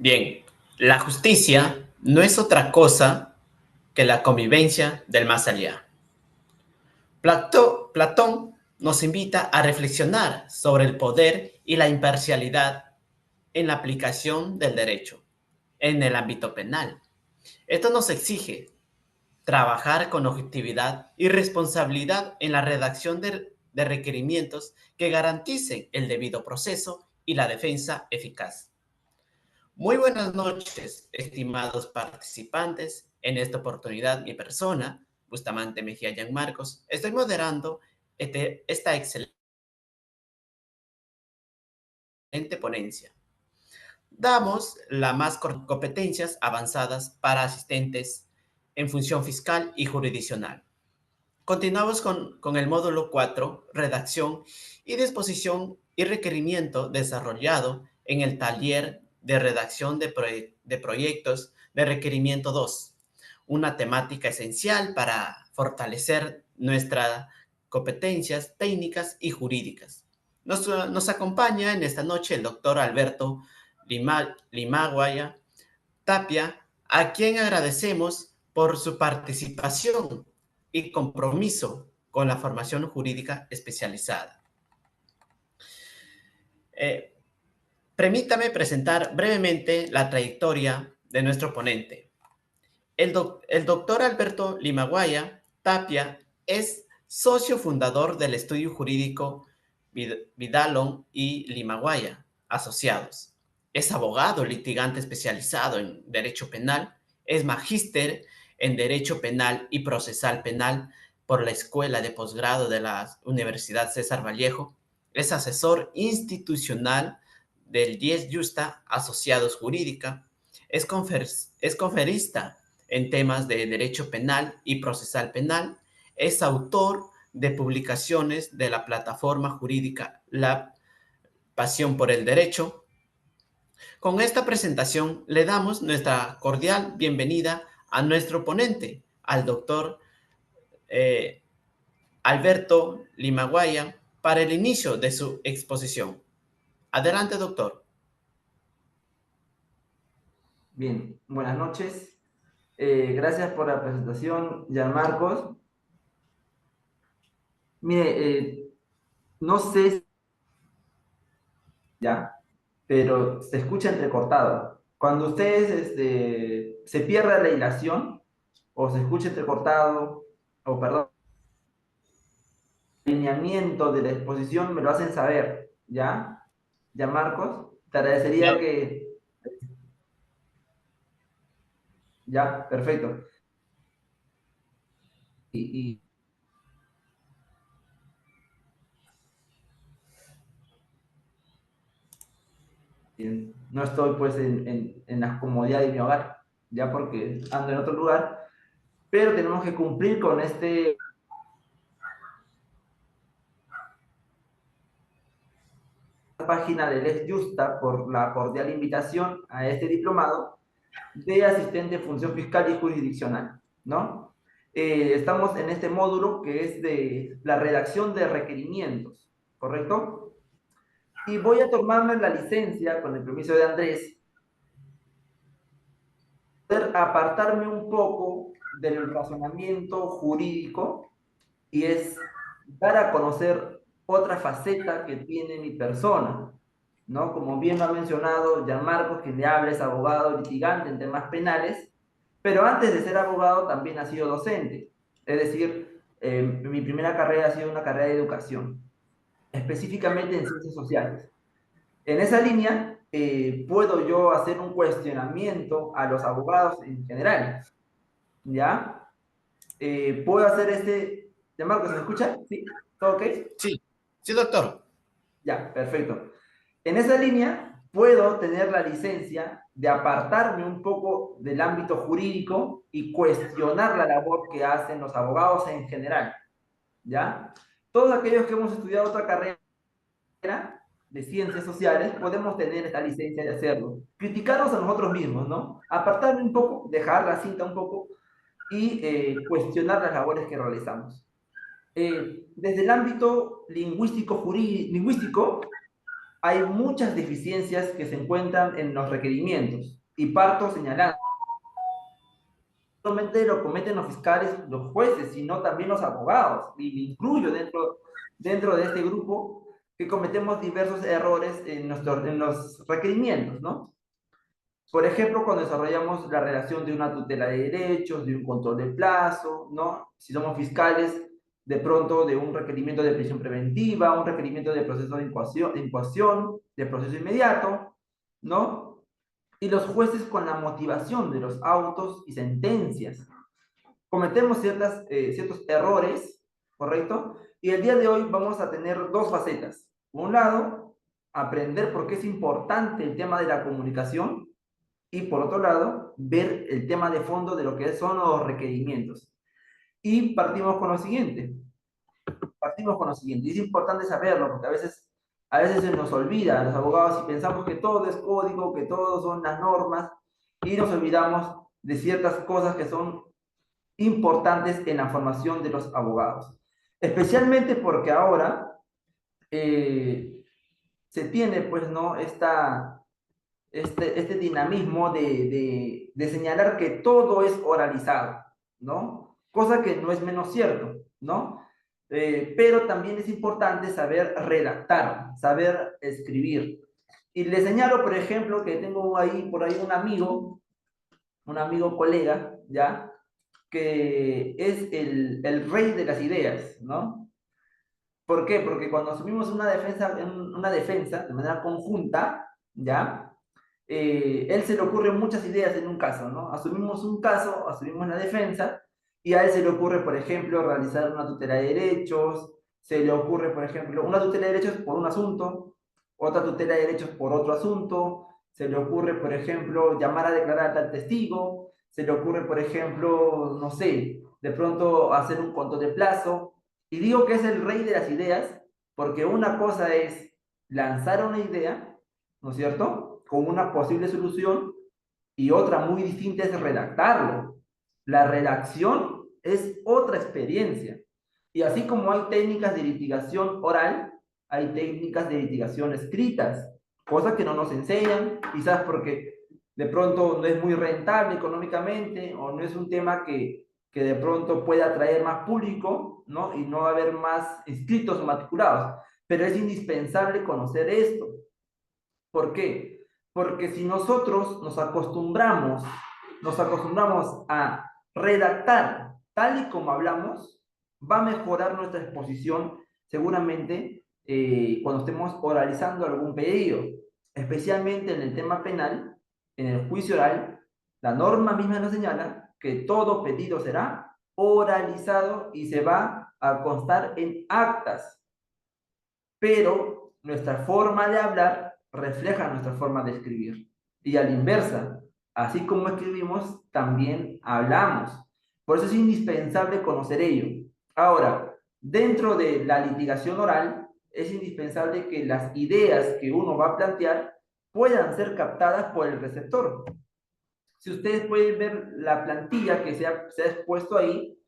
Bien, la justicia no es otra cosa que la convivencia del más allá. Platón nos invita a reflexionar sobre el poder y la imparcialidad en la aplicación del derecho en el ámbito penal. Esto nos exige trabajar con objetividad y responsabilidad en la redacción de requerimientos que garanticen el debido proceso y la defensa eficaz. Muy buenas noches, estimados participantes. En esta oportunidad, mi persona, Bustamante Mejía Marcos, estoy moderando esta excelente ponencia. Damos las más competencias avanzadas para asistentes en función fiscal y jurisdiccional. Continuamos con el módulo 4, redacción y disposición y requerimiento desarrollado en el taller de redacción de proyectos de requerimiento 2, una temática esencial para fortalecer nuestras competencias técnicas y jurídicas. Nos acompaña en esta noche el doctor Alberto Limaguaya Tapia, a quien agradecemos por su participación y compromiso con la formación jurídica especializada. Eh, Permítame presentar brevemente la trayectoria de nuestro ponente. El doctor Alberto Limaguaya Tapia es socio fundador del estudio jurídico Vidalon y Limaguaya, asociados. Es abogado litigante especializado en Derecho Penal, es magíster en Derecho Penal y Procesal Penal por la Escuela de Posgrado de la Universidad César Vallejo, es asesor institucional del 10 Justa Asociados Jurídica, es conferista en temas de Derecho Penal y Procesal Penal, es autor de publicaciones de la plataforma jurídica La Pasión por el Derecho. Con esta presentación le damos nuestra cordial bienvenida a nuestro ponente, al doctor eh, Alberto Limaguaya, para el inicio de su exposición. Adelante, doctor. Bien, buenas noches. Gracias por la presentación, Marcos. Mire, no sé si ya, pero se escucha entrecortado. Cuando ustedes se pierda la hilación o se escucha entrecortado, o perdón, alineamiento de la exposición, me lo hacen saber, ¿ya? Ya, Marcos, te agradecería Ya. que... Ya, perfecto. Y no estoy pues en la comodidad de mi hogar, ya porque ando en otro lugar, pero tenemos que cumplir con página del Ex Justa por la cordial invitación a este diplomado de asistente de función fiscal y jurisdiccional, ¿no? Estamos en este módulo que es de la redacción de requerimientos, ¿correcto? Y voy a tomarme la licencia, con el permiso de Andrés, poder apartarme un poco del razonamiento jurídico y es dar a conocer otra faceta que tiene mi persona, ¿no? Como bien lo ha mencionado Gianmarco, que le habla, es abogado litigante en temas penales, pero antes de ser abogado también ha sido docente. Es decir, mi primera carrera ha sido una carrera de educación, específicamente en ciencias sociales. En esa línea, puedo yo hacer un cuestionamiento a los abogados en general, ¿ya? Puedo hacer Gianmarco, ¿se me escucha? ¿Sí? ¿Todo ok? Sí, sí, doctor. Ya, perfecto. En esa línea, puedo tener la licencia de apartarme un poco del ámbito jurídico y cuestionar la labor que hacen los abogados en general, ¿ya? Todos aquellos que hemos estudiado otra carrera de ciencias sociales, podemos tener esta licencia de hacerlo. Criticarnos a nosotros mismos, ¿no? Apartarme un poco, dejar la cinta un poco y cuestionar las labores que realizamos. Desde el ámbito lingüístico, hay muchas deficiencias que se encuentran en los requerimientos y parto señalando, no solamente lo cometen los fiscales, los jueces, sino también los abogados, y me incluyo dentro de este grupo, que cometemos diversos errores en los requerimientos, ¿no? Por ejemplo, cuando desarrollamos la relación de una tutela de derechos, de un control de plazo, ¿no? Si somos fiscales, de pronto de un requerimiento de prisión preventiva, un requerimiento de proceso de incoación, de proceso inmediato, ¿no? Y los jueces con la motivación de los autos y sentencias. Cometemos ciertos errores, ¿correcto? Y el día de hoy vamos a tener dos facetas. Por un lado, aprender por qué es importante el tema de la comunicación y por otro lado, ver el tema de fondo de lo que son los requerimientos. Y partimos con lo siguiente, y es importante saberlo porque a veces se nos olvida a los abogados y pensamos que todo es código, que todo son las normas y nos olvidamos de ciertas cosas que son importantes en la formación de los abogados. Especialmente porque ahora eh, se tiene pues no este dinamismo de señalar que todo es oralizado, ¿no? Cosa que no es menos cierto, ¿no? Pero también es importante saber redactar, saber escribir. Y le señalo, por ejemplo, que tengo ahí por ahí un amigo colega, ¿ya? Que es el rey de las ideas, ¿no? ¿Por qué? Porque cuando asumimos una defensa de manera conjunta, ¿ya? Él se le ocurren muchas ideas en un caso, ¿no? Asumimos un caso, asumimos la defensa, y a él se le ocurre, por ejemplo, realizar una tutela de derechos, se le ocurre, por ejemplo, una tutela de derechos por un asunto, otra tutela de derechos por otro asunto, se le ocurre, por ejemplo, llamar a declarar a tal testigo, se le ocurre, por ejemplo, no sé, de pronto hacer un control de plazo, y digo que es el rey de las ideas, porque una cosa es lanzar una idea, ¿no es cierto?, con una posible solución, y otra muy distinta es redactarlo. La redacción es otra experiencia. Y así como hay técnicas de litigación oral, hay técnicas de litigación escritas, cosas que no nos enseñan, quizás porque de pronto no es muy rentable económicamente o no es un tema que de pronto pueda atraer más público, ¿no? Y no va a haber más inscritos o matriculados. Pero es indispensable conocer esto. ¿Por qué? Porque si nosotros nos acostumbramos a redactar tal y como hablamos, va a mejorar nuestra exposición seguramente cuando estemos oralizando algún pedido, especialmente en el tema penal, en el juicio oral, la norma misma nos señala que todo pedido será oralizado y se va a constar en actas, pero nuestra forma de hablar refleja nuestra forma de escribir. Y a la inversa, así como escribimos, también hablamos. Por eso es indispensable conocer ello. Ahora, dentro de la litigación oral, es indispensable que las ideas que uno va a plantear puedan ser captadas por el receptor. Si ustedes pueden ver la plantilla que se ha expuesto ahí,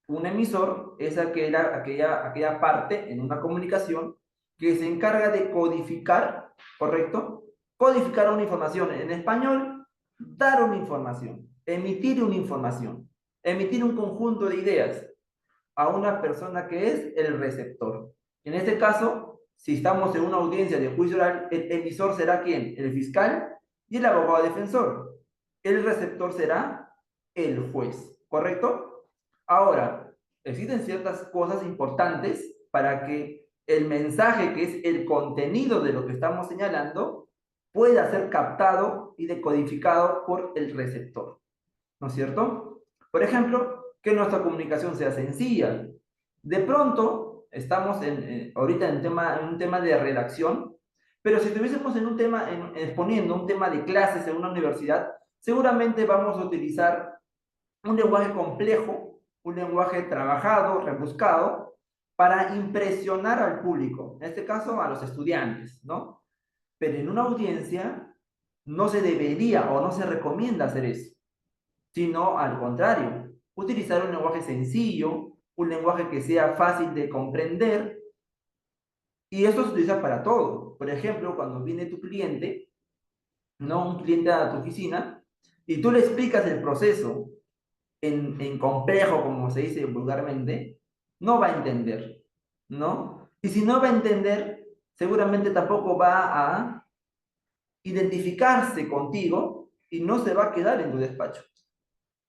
un emisor es aquella parte en una comunicación que se encarga de codificar, ¿correcto? Codificar una información. En español, dar una información, emitir un conjunto de ideas a una persona que es el receptor. En este caso, si estamos en una audiencia de juicio oral, el emisor será ¿quién? El fiscal y el abogado defensor. El receptor será el juez, ¿correcto? Ahora, existen ciertas cosas importantes para que el mensaje, que es el contenido de lo que estamos señalando, pueda ser captado y decodificado por el receptor, ¿no es cierto? Por ejemplo, que nuestra comunicación sea sencilla. De pronto, estamos ahorita en un tema de redacción, pero si estuviésemos en un tema, exponiendo un tema de clases en una universidad, seguramente vamos a utilizar un lenguaje complejo, un lenguaje trabajado, rebuscado, para impresionar al público, en este caso a los estudiantes, ¿no? Pero en una audiencia no se debería o no se recomienda hacer eso, sino al contrario, utilizar un lenguaje sencillo, un lenguaje que sea fácil de comprender Y esto se utiliza para todo. Por ejemplo, cuando viene tu cliente, ¿no? Un cliente a tu oficina, y tú le explicas el proceso en complejo, como se dice vulgarmente, no va a entender, ¿no? Y si no va a entender, seguramente tampoco va a identificarse contigo y no se va a quedar en tu despacho.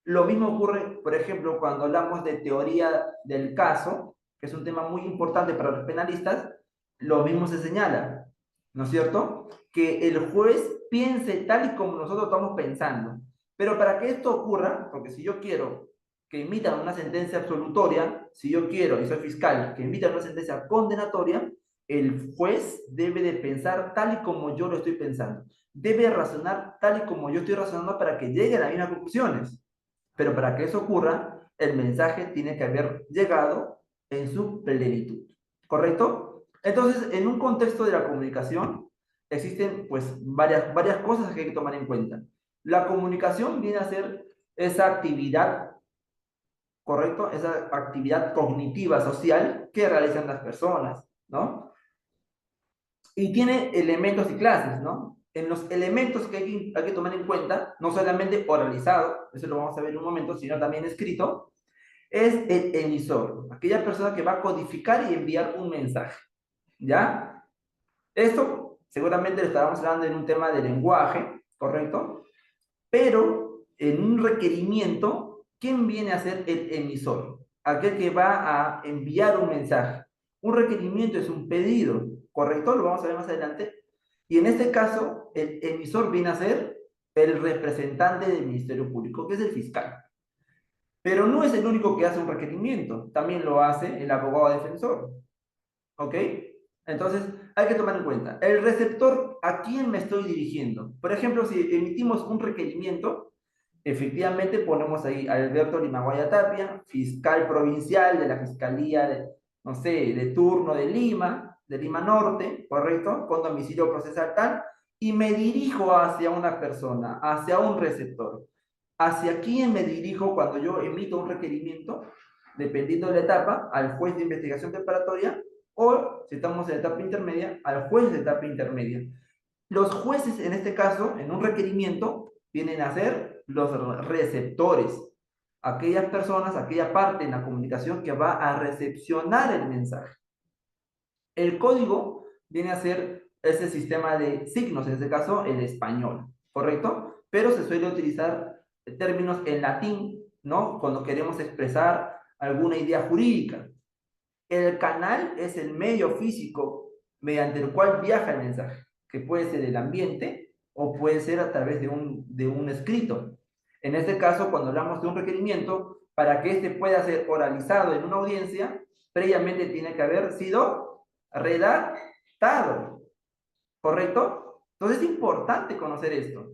Lo mismo ocurre, por ejemplo, cuando hablamos de teoría del caso, que es un tema muy importante para los penalistas, lo mismo se señala, ¿no es cierto? Que el juez piense tal y como nosotros estamos pensando. Pero para que esto ocurra, porque si yo quiero que emitan una sentencia absolutoria, si yo quiero, y soy fiscal, que emitan una sentencia condenatoria, el juez debe de pensar tal y como yo lo estoy pensando. Debe razonar tal y como yo estoy razonando para que llegue a las mismas conclusiones. Pero para que eso ocurra, el mensaje tiene que haber llegado en su plenitud. ¿Correcto? Entonces, en un contexto de la comunicación, existen pues varias cosas que hay que tomar en cuenta. La comunicación viene a ser esa actividad, ¿correcto? Esa actividad cognitiva social que realizan las personas, ¿no? Y tiene elementos y clases, ¿no? En los elementos que hay que tomar en cuenta, no solamente oralizado, eso lo vamos a ver en un momento, sino también escrito, es el emisor, aquella persona que va a codificar y enviar un mensaje, ¿ya? Esto seguramente lo estábamos hablando en un tema de lenguaje, ¿correcto? Pero en un requerimiento, ¿quién viene a ser el emisor? Aquel que va a enviar un mensaje. Un requerimiento es un pedido, ¿correcto? Lo vamos a ver más adelante. Y en este caso, el emisor viene a ser el representante del Ministerio Público, que es el fiscal. Pero no es el único que hace un requerimiento, también lo hace el abogado defensor. ¿Ok? Entonces, hay que tomar en cuenta, el receptor, ¿a quién me estoy dirigiendo? Por ejemplo, si emitimos un requerimiento, efectivamente ponemos ahí a Alberto Limaguaya Tapia, fiscal provincial de la Fiscalía de, no sé, de turno de Lima Norte, ¿correcto? Con domicilio procesal tal, y me dirijo hacia una persona, hacia un receptor. ¿Hacia quién me dirijo cuando yo emito un requerimiento? Dependiendo de la etapa, al juez de investigación preparatoria o, si estamos en etapa intermedia, al juez de etapa intermedia. Los jueces, en este caso, en un requerimiento, vienen a ser los receptores, aquellas personas, aquella parte en la comunicación que va a recepcionar el mensaje. El código viene a ser ese sistema de signos, en este caso el español, ¿correcto? Pero se suele utilizar términos en latín, ¿no? Cuando queremos expresar alguna idea jurídica. El canal es el medio físico mediante el cual viaja el mensaje, que puede ser el ambiente o puede ser a través de un escrito. En este caso, cuando hablamos de un requerimiento, para que éste pueda ser oralizado en una audiencia, previamente tiene que haber sido redactado, ¿correcto? Entonces es importante conocer esto.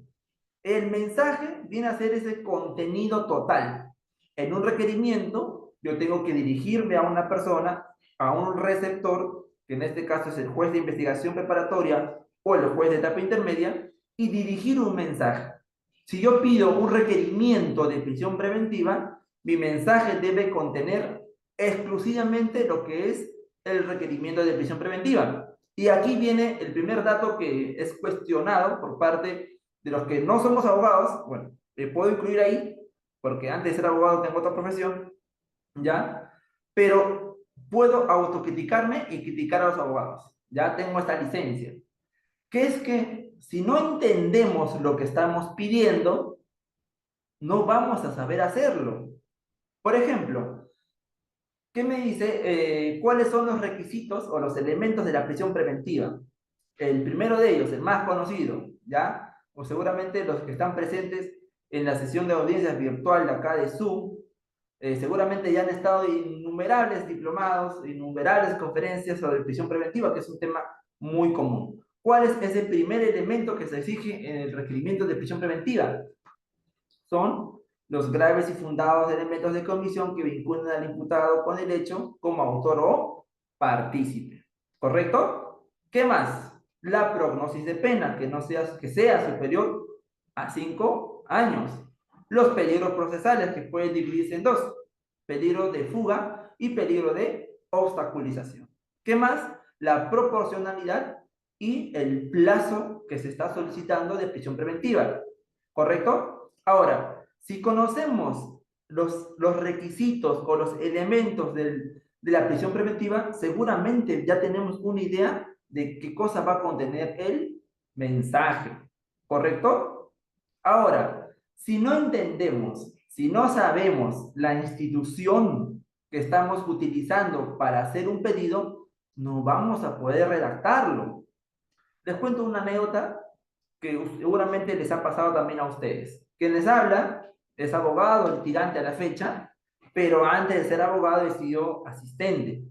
El mensaje viene a ser ese contenido total. En un requerimiento, yo tengo que dirigirme a una persona, a un receptor, que en este caso es el juez de investigación preparatoria o el juez de etapa intermedia, y dirigir un mensaje. Si yo pido un requerimiento de prisión preventiva, mi mensaje debe contener exclusivamente lo que es el requerimiento de prisión preventiva. Y aquí viene el primer dato que es cuestionado por parte de los que no somos abogados. Bueno, puedo incluir ahí, porque antes de ser abogado tengo otra profesión, ¿ya? Pero puedo autocriticarme y criticar a los abogados. Ya tengo esta licencia. Que es que si no entendemos lo que estamos pidiendo, no vamos a saber hacerlo. Por ejemplo, ¿qué me dice? ¿Cuáles son los requisitos o los elementos de la prisión preventiva? El primero de ellos, el más conocido, ¿ya? O seguramente los que están presentes en la sesión de audiencias virtual de acá de Zoom, seguramente ya han estado innumerables diplomados, innumerables conferencias sobre prisión preventiva, que es un tema muy común. ¿Cuál es ese primer elemento que se exige en el requerimiento de prisión preventiva? Son los graves y fundados elementos de comisión que vinculan al imputado con el hecho como autor o partícipe. ¿Correcto? ¿Qué más? La prognosis de pena, que sea superior a 5 años. Los peligros procesales, que pueden dividirse en dos: peligro de fuga y peligro de obstaculización. ¿Qué más? la proporcionalidad y el plazo que se está solicitando de prisión preventiva, ¿correcto? Ahora, si conocemos los requisitos o los elementos de la prisión preventiva, seguramente ya tenemos una idea de qué cosa va a contener el mensaje, ¿correcto? Ahora, si no entendemos, si no sabemos la institución que estamos utilizando para hacer un pedido, no vamos a poder redactarlo. Les cuento una anécdota que seguramente les ha pasado también a ustedes. Quien les habla es abogado, litigante a la fecha, pero antes de ser abogado he sido asistente.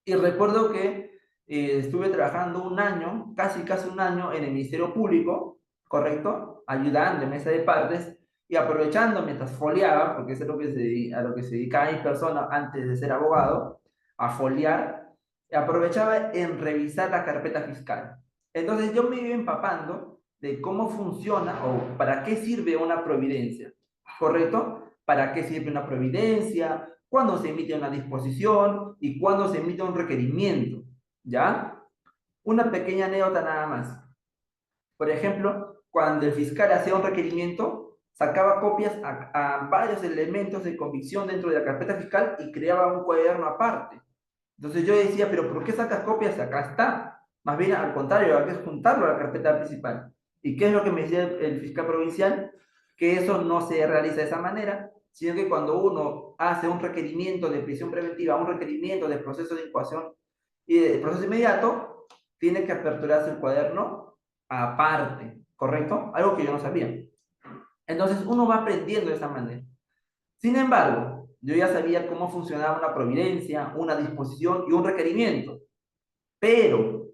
Y recuerdo que estuve trabajando un año, casi un año, en el Ministerio Público, ¿correcto? Ayudando en mesa de partes y aprovechando mientras foliaba, porque eso es a lo que se dedicaba mi persona antes de ser abogado, a foliar, aprovechaba en revisar la carpeta fiscal. Entonces yo me iba empapando de cómo funciona o para qué sirve una providencia, ¿correcto? ¿Para qué sirve una providencia? ¿Cuándo se emite una disposición y cuándo se emite un requerimiento? ¿Ya? Una pequeña anécdota nada más. Por ejemplo, cuando el fiscal hacía un requerimiento, sacaba copias a varios elementos de convicción dentro de la carpeta fiscal y creaba un cuaderno aparte. Entonces yo decía, pero ¿por qué sacas copias? Acá está. Más bien, al contrario, hay que juntarlo a la carpeta principal. ¿Y qué es lo que me decía el fiscal provincial? Que eso no se realiza de esa manera, sino que cuando uno hace un requerimiento de prisión preventiva, un requerimiento de proceso de incoación y de proceso inmediato, tiene que aperturarse el cuaderno aparte, ¿correcto? Algo que yo no sabía. Entonces uno va aprendiendo de esa manera. Sin embargo, yo ya sabía cómo funcionaba una providencia, una disposición y un requerimiento. Pero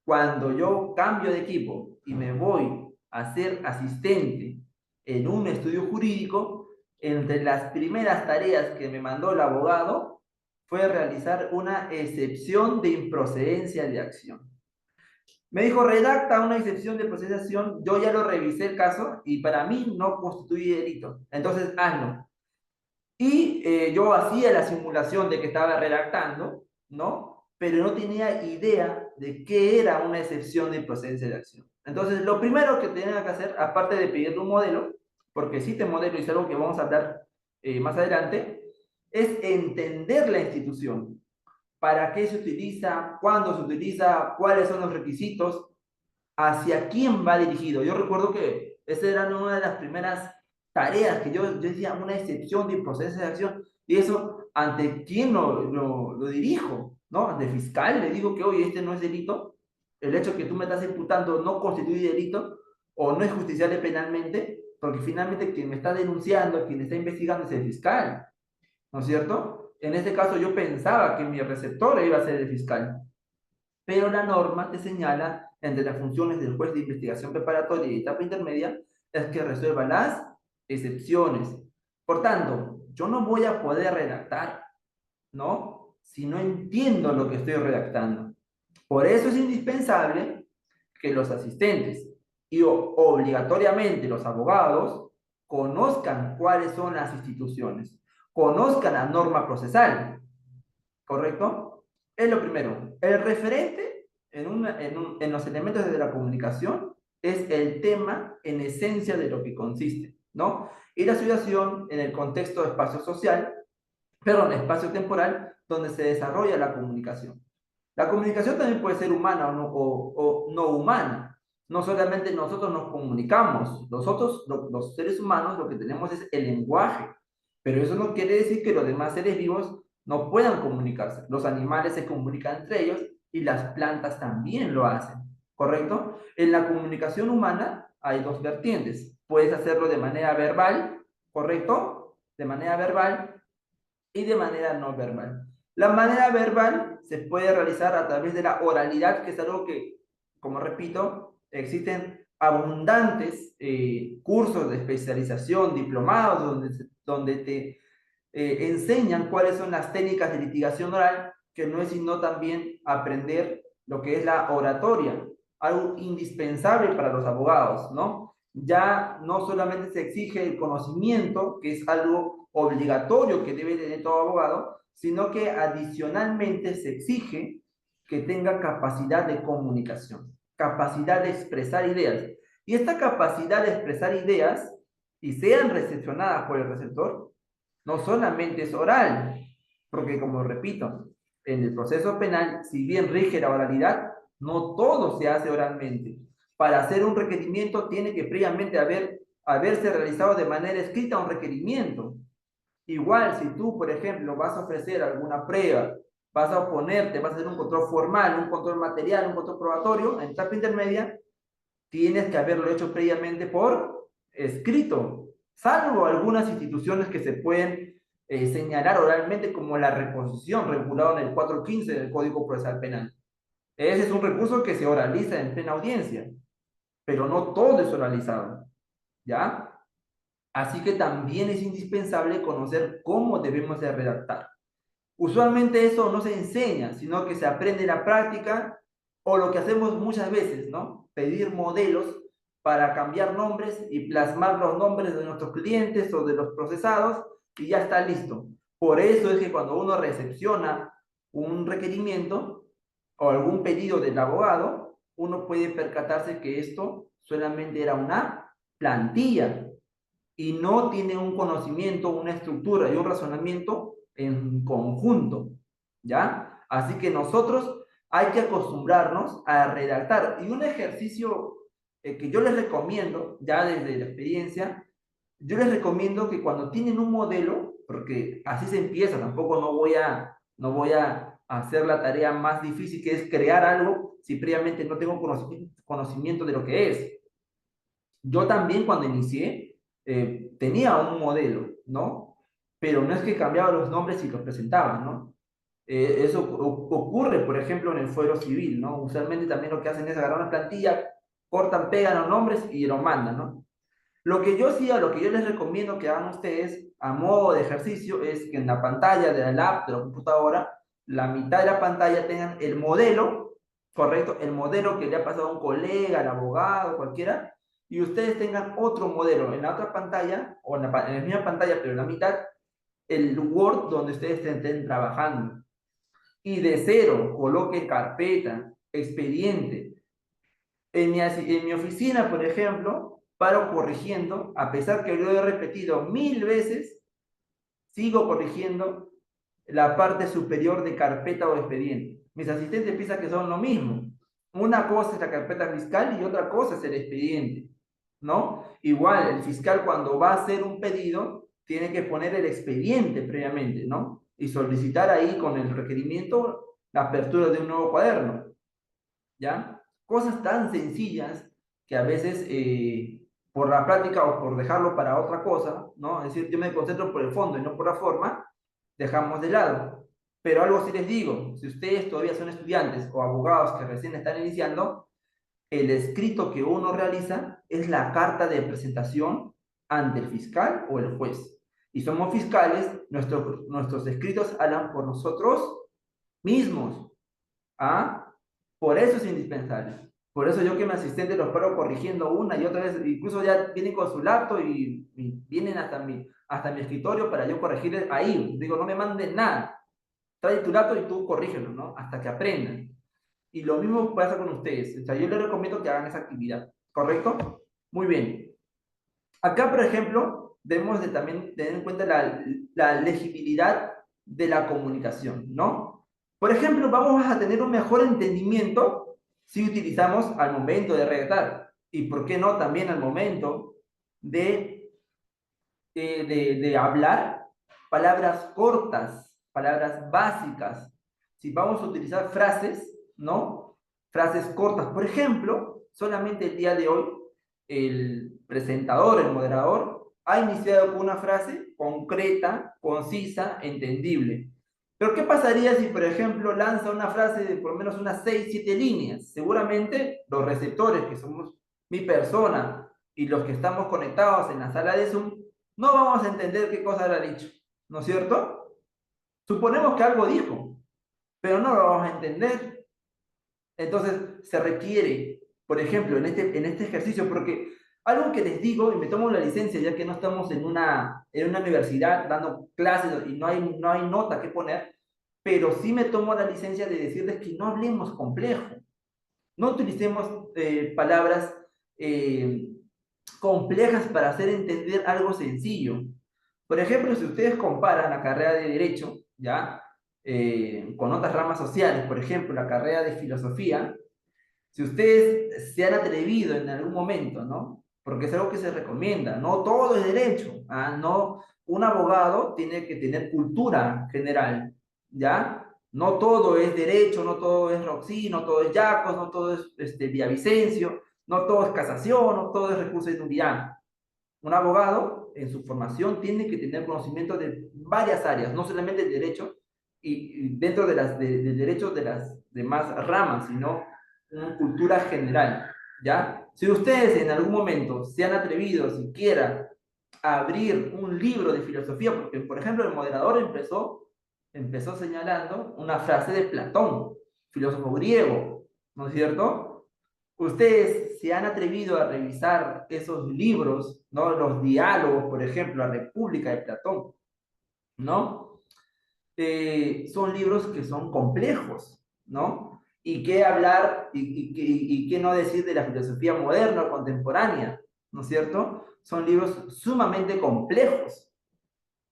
cuando yo cambio de equipo y me voy a ser asistente en un estudio jurídico, entre las primeras tareas que me mandó el abogado fue realizar una excepción de improcedencia de acción. Me dijo, redacta una excepción de procedencia de acción, yo ya lo revisé el caso y para mí no constituye delito. Entonces, hazlo. Y yo hacía la simulación de que estaba redactando, ¿no? Pero no tenía idea de qué era una excepción de procedencia de acción. Entonces, lo primero que tenía que hacer, aparte de pedirle un modelo, porque existe modelo y es algo que vamos a hablar más adelante, es entender la institución. ¿Para qué se utiliza? ¿Cuándo se utiliza? ¿Cuáles son los requisitos? ¿Hacia quién va dirigido? Yo recuerdo que esa era una de las primeras tareas que yo decía, una excepción de proceso de acción, y eso, ¿ante quién lo dirijo? ¿No? ¿Ante el fiscal? Le digo que, oye, este no es delito, el hecho que tú me estás imputando no constituye delito, o no es justiciable penalmente, porque finalmente quien me está denunciando, quien está investigando es el fiscal, ¿no es cierto? En este caso yo pensaba que mi receptor iba a ser el fiscal, pero la norma te señala entre las funciones del juez de investigación preparatoria y etapa intermedia es que resuelva las excepciones. Por tanto, yo no voy a poder redactar, ¿no? Si no entiendo lo que estoy redactando. Por eso es indispensable que los asistentes y obligatoriamente los abogados conozcan cuáles son las instituciones, conozcan la norma procesal, ¿correcto? Es lo primero. El referente en los elementos de la comunicación es el tema en esencia de lo que consiste, ¿no? Y la situación en el contexto de espacio social, perdón, espacio temporal, donde se desarrolla la comunicación. La comunicación también puede ser humana o no humana. No solamente nosotros nos comunicamos, nosotros, los seres humanos, lo que tenemos es el lenguaje, pero eso no quiere decir que los demás seres vivos no puedan comunicarse. Los animales se comunican entre ellos y las plantas también lo hacen, ¿correcto? En la comunicación humana hay dos vertientes. Puedes hacerlo de manera verbal, ¿correcto? De manera verbal y de manera no verbal. La manera verbal se puede realizar a través de la oralidad, que es algo que, como repito, existen abundantes cursos de especialización, diplomados, donde te enseñan cuáles son las técnicas de litigación oral, que no es sino también aprender lo que es la oratoria, algo indispensable para los abogados, ¿no? Ya no solamente se exige el conocimiento, que es algo obligatorio que debe tener todo abogado, sino que adicionalmente se exige que tenga capacidad de comunicación, capacidad de expresar ideas. Y esta capacidad de expresar ideas y sean recepcionadas por el receptor, no solamente es oral, porque como repito, en el proceso penal, si bien rige la oralidad, no todo se hace oralmente. Para hacer un requerimiento tiene que previamente haberse realizado de manera escrita un requerimiento. Igual, si tú, por ejemplo, vas a ofrecer alguna prueba, vas a oponerte, vas a hacer un control formal, un control material, un control probatorio, en etapa intermedia, tienes que haberlo hecho previamente por escrito, salvo algunas instituciones que se pueden señalar oralmente como la reposición regulada en el 415 del Código Procesal Penal. Ese es un recurso que se oraliza en plena audiencia, pero no todo es oralizado, ¿ya? Así que también es indispensable conocer cómo debemos de redactar. Usualmente eso no se enseña, sino que se aprende en la práctica o lo que hacemos muchas veces, ¿no? Pedir modelos para cambiar nombres y plasmar los nombres de nuestros clientes o de los procesados y ya está listo. Por eso es que cuando uno recepciona un requerimiento o algún pedido del abogado, uno puede percatarse que esto solamente era una plantilla y no tiene un conocimiento, una estructura y un razonamiento en conjunto, ¿ya? Así que nosotros hay que acostumbrarnos a redactar. Y un ejercicio que yo les recomiendo, ya desde la experiencia, yo les recomiendo que cuando tienen un modelo, porque así se empieza, tampoco no voy a hacer la tarea más difícil que es crear algo si previamente no tengo conocimiento de lo que es. Yo también cuando inicié tenía un modelo, ¿no? Pero no es que cambiaba los nombres y los presentaba, ¿no? Eso ocurre, por ejemplo, en el fuero civil, ¿no? Usualmente también lo que hacen es agarrar una plantilla, cortan, pegan los nombres y lo mandan, ¿no? Lo que yo hacía, lo que yo les recomiendo que hagan ustedes a modo de ejercicio es que en la pantalla de la lap, de la computadora, la mitad de la pantalla tengan el modelo, correcto, el modelo que le ha pasado a un colega, al abogado, cualquiera, y ustedes tengan otro modelo en la otra pantalla, o en la misma pantalla, pero en la mitad, el Word donde ustedes estén trabajando. Y de cero, coloquen carpeta, expediente. En mi oficina, por ejemplo, paro corrigiendo, a pesar que lo he repetido 1000 veces, sigo corrigiendo la parte superior de carpeta o expediente. Mis asistentes piensan que son lo mismo. Una cosa es la carpeta fiscal y otra cosa es el expediente, ¿no? Igual, el fiscal cuando va a hacer un pedido, tiene que poner el expediente previamente, ¿no? Y solicitar ahí con el requerimiento la apertura de un nuevo cuaderno, ¿ya? Cosas tan sencillas que a veces por la práctica o por dejarlo para otra cosa, ¿no? Es decir, yo me concentro por el fondo y no por la forma, dejamos de lado. Pero algo sí les digo, si ustedes todavía son estudiantes o abogados que recién están iniciando, el escrito que uno realiza es la carta de presentación ante el fiscal o el juez. Y somos fiscales, nuestros escritos hablan por nosotros mismos. ¿Ah? Por eso es indispensable. Por eso yo que mi asistente los paro corrigiendo una y otra vez, incluso ya vienen con su laptop y vienen hasta mi escritorio para yo corregirles ahí. Digo, no me manden nada. Trae tu laptop y tú corrígelo, ¿no? Hasta que aprendan. Y lo mismo pasa con ustedes. O sea, yo les recomiendo que hagan esa actividad. ¿Correcto? Muy bien. Acá, por ejemplo, debemos de también tener en cuenta la legibilidad de la comunicación, ¿no? Por ejemplo, vamos a tener un mejor entendimiento si utilizamos al momento de redactar y, ¿por qué no, también al momento de, de hablar palabras cortas, palabras básicas? Si vamos a utilizar frases, ¿no? Frases cortas. Por ejemplo, solamente el día de hoy, el presentador, el moderador, ha iniciado con una frase concreta, concisa, entendible. Pero ¿qué pasaría si, por ejemplo, lanza una frase de por lo menos unas 6, 7 líneas? Seguramente los receptores, que somos mi persona, y los que estamos conectados en la sala de Zoom, no vamos a entender qué cosa habrá dicho, ¿no es cierto? Suponemos que algo dijo, pero no lo vamos a entender. Entonces, se requiere, por ejemplo, en este ejercicio, porque algo que les digo, y me tomo la licencia ya que no estamos en una universidad dando clases y no hay nota que poner, pero sí me tomo la licencia de decirles que no hablemos complejo, no utilicemos palabras eh, complejas para hacer entender algo sencillo. Por ejemplo, si ustedes comparan la carrera de Derecho, ¿ya? Con otras ramas sociales, por ejemplo, la carrera de Filosofía, si ustedes se han atrevido en algún momento, ¿no? Porque es algo que se recomienda, no todo es derecho, ¿ah? No, un abogado tiene que tener cultura general, ¿ya? No todo es derecho, no todo es Roxy, no todo es Yacos, no todo es Villavicencio, no todo es casación, no todo es recurso de nulidad. Un abogado en su formación tiene que tener conocimiento de varias áreas, no solamente el derecho y dentro del derecho de las demás ramas, sino una cultura general, ¿ya? Si ustedes en algún momento se han atrevido siquiera a abrir un libro de filosofía, porque por ejemplo el moderador empezó señalando una frase de Platón, filósofo griego, ¿no es cierto? Ustedes se han atrevido a revisar esos libros, ¿no? Los diálogos, por ejemplo, La República de Platón, ¿no? Son libros que son complejos, ¿no? Y qué hablar y qué no decir de la filosofía moderna o contemporánea, ¿no es cierto? Son libros sumamente complejos,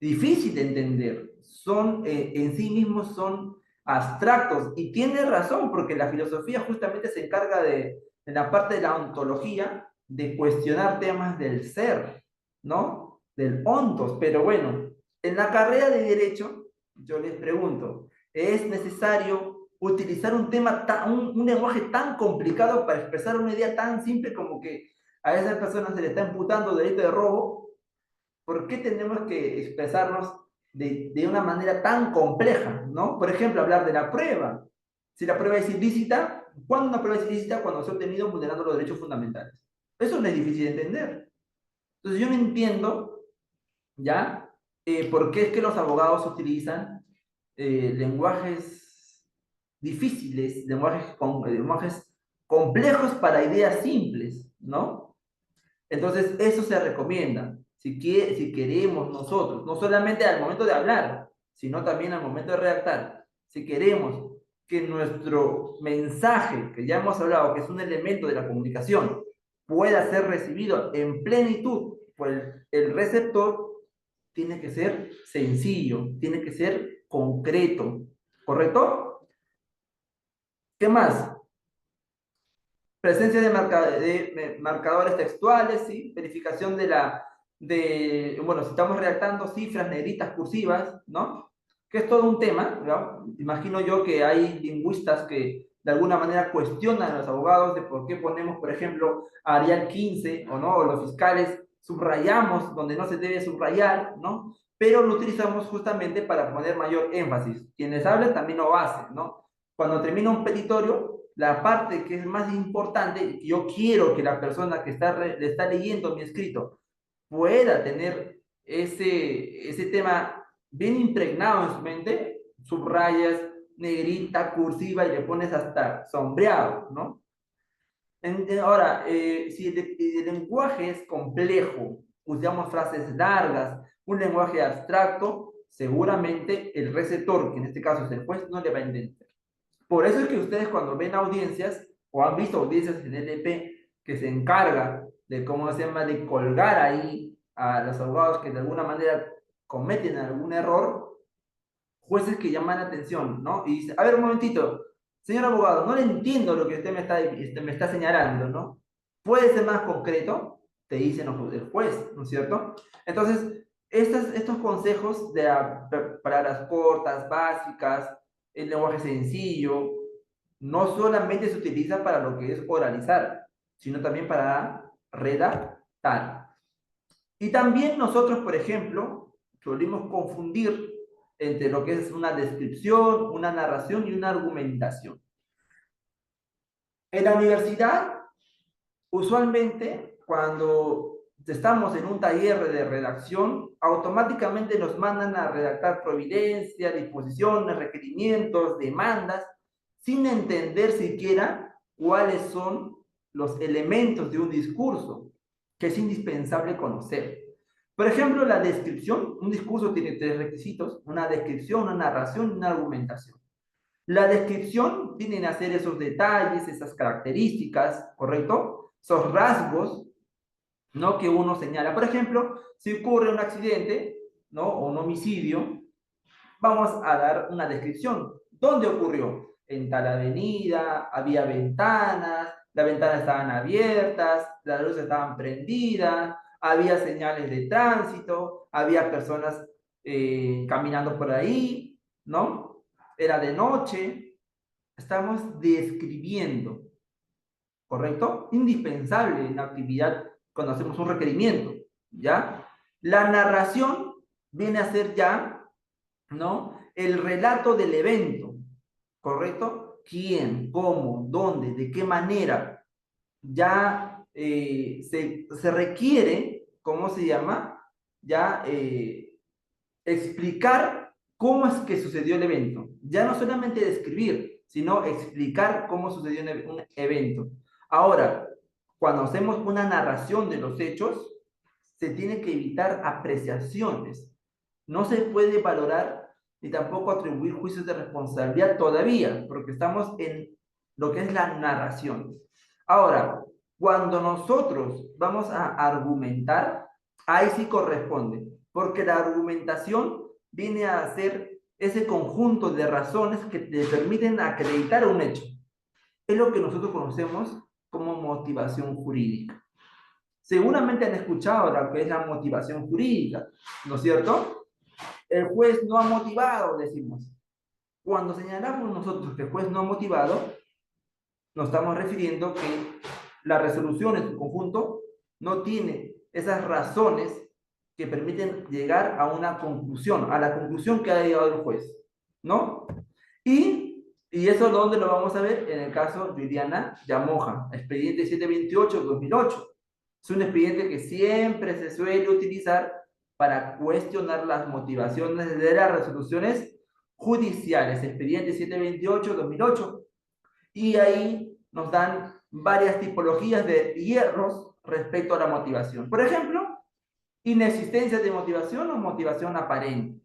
difícil de entender, son en sí mismos son abstractos y tiene razón porque la filosofía justamente se encarga de la parte de la ontología, de cuestionar temas del ser, ¿no? Del ontos, pero bueno, en la carrera de derecho, yo les pregunto, ¿es necesario utilizar un tema, un lenguaje tan complicado para expresar una idea tan simple como que a esa persona se le está imputando delito de robo? ¿Por qué tenemos que expresarnos de una manera tan compleja, ¿no? Por ejemplo, hablar de la prueba. Si la prueba es ilícita, ¿cuándo una prueba es ilícita? Cuando se ha obtenido vulnerando los derechos fundamentales. Eso no es difícil de entender. Entonces yo no entiendo, ¿ya? ¿Por qué es que los abogados utilizan lenguajes difíciles, lenguajes complejos para ideas simples, ¿no? Entonces, eso se recomienda. Si queremos nosotros, no solamente al momento de hablar, sino también al momento de redactar, si queremos que nuestro mensaje, que ya hemos hablado, que es un elemento de la comunicación, pueda ser recibido en plenitud por el receptor, tiene que ser sencillo, tiene que ser concreto, ¿correcto? ¿Qué más? Presencia de marcadores textuales, ¿sí? Verificación bueno, si estamos redactando cifras negritas cursivas, ¿no? Que es todo un tema, ¿no? Imagino yo que hay lingüistas que de alguna manera cuestionan a los abogados de por qué ponemos, por ejemplo, Arial 15 o no, o los fiscales subrayamos donde no se debe subrayar, ¿no? Pero lo utilizamos justamente para poner mayor énfasis. Quienes hablan también lo hacen, ¿no? Cuando termina un petitorio, la parte que es más importante, yo quiero que la persona que le está leyendo mi escrito pueda tener ese tema bien impregnado en su mente, subrayas, negrita, cursiva y le pones hasta sombreado, ¿no? Ahora, si el lenguaje es complejo, usamos frases largas, un lenguaje abstracto, seguramente el receptor, que en este caso es el juez, no le va a entender. Por eso es que ustedes cuando ven audiencias o han visto audiencias en LP que se encarga de cómo se llama de colgar ahí a los abogados que de alguna manera cometen algún error, jueces que llaman la atención, ¿no? Y dicen, a ver un momentito, señor abogado, no le entiendo lo que usted me está señalando, ¿no? ¿Puede ser más concreto? Te dicen el juez, ¿no es cierto? Entonces, estos consejos de palabras cortas, básicas, el lenguaje sencillo, no solamente se utiliza para lo que es oralizar, sino también para redactar. Y también nosotros, por ejemplo, solemos confundir entre lo que es una descripción, una narración y una argumentación. En la universidad, usualmente, cuando estamos en un taller de redacción, automáticamente nos mandan a redactar providencias, disposiciones, requerimientos, demandas, sin entender siquiera cuáles son los elementos de un discurso que es indispensable conocer. Por ejemplo, la descripción, un discurso tiene tres requisitos, una descripción, una narración y una argumentación. La descripción vienen a ser esos detalles, esas características, ¿correcto? Esos rasgos, ¿no? Que uno señala. Por ejemplo, si ocurre un accidente, ¿no? O un homicidio, vamos a dar una descripción. ¿Dónde ocurrió? En tal avenida, había ventanas, las ventanas estaban abiertas, las luces estaban prendidas, había señales de tránsito, había personas caminando por ahí, ¿no? Era de noche. Estamos describiendo, ¿correcto? Indispensable en la actividad cuando hacemos un requerimiento, ¿ya? La narración viene a ser ya, ¿no? El relato del evento, ¿correcto? ¿Quién, cómo, dónde, de qué manera? Ya se requiere, ¿cómo se llama? Ya explicar cómo es que sucedió el evento. Ya no solamente describir, sino explicar cómo sucedió un evento. Ahora, cuando hacemos una narración de los hechos, se tiene que evitar apreciaciones. No se puede valorar ni tampoco atribuir juicios de responsabilidad todavía, porque estamos en lo que es la narración. Ahora, cuando nosotros vamos a argumentar, ahí sí corresponde, porque la argumentación viene a ser ese conjunto de razones que te permiten acreditar un hecho. Es lo que nosotros conocemos como motivación jurídica. Seguramente han escuchado lo que es la motivación jurídica, ¿no es cierto? El juez no ha motivado, decimos. Cuando señalamos nosotros que el juez no ha motivado, nos estamos refiriendo que la resolución en su conjunto no tiene esas razones que permiten llegar a una conclusión, a la conclusión que ha llegado el juez, ¿no? Y eso ¿dónde lo vamos a ver? En el caso de Juliana Yamoja, expediente 728-2008. Es un expediente que siempre se suele utilizar para cuestionar las motivaciones de las resoluciones judiciales, expediente 728-2008. Y ahí nos dan varias tipologías de hierros respecto a la motivación. Por ejemplo, inexistencia de motivación o motivación aparente,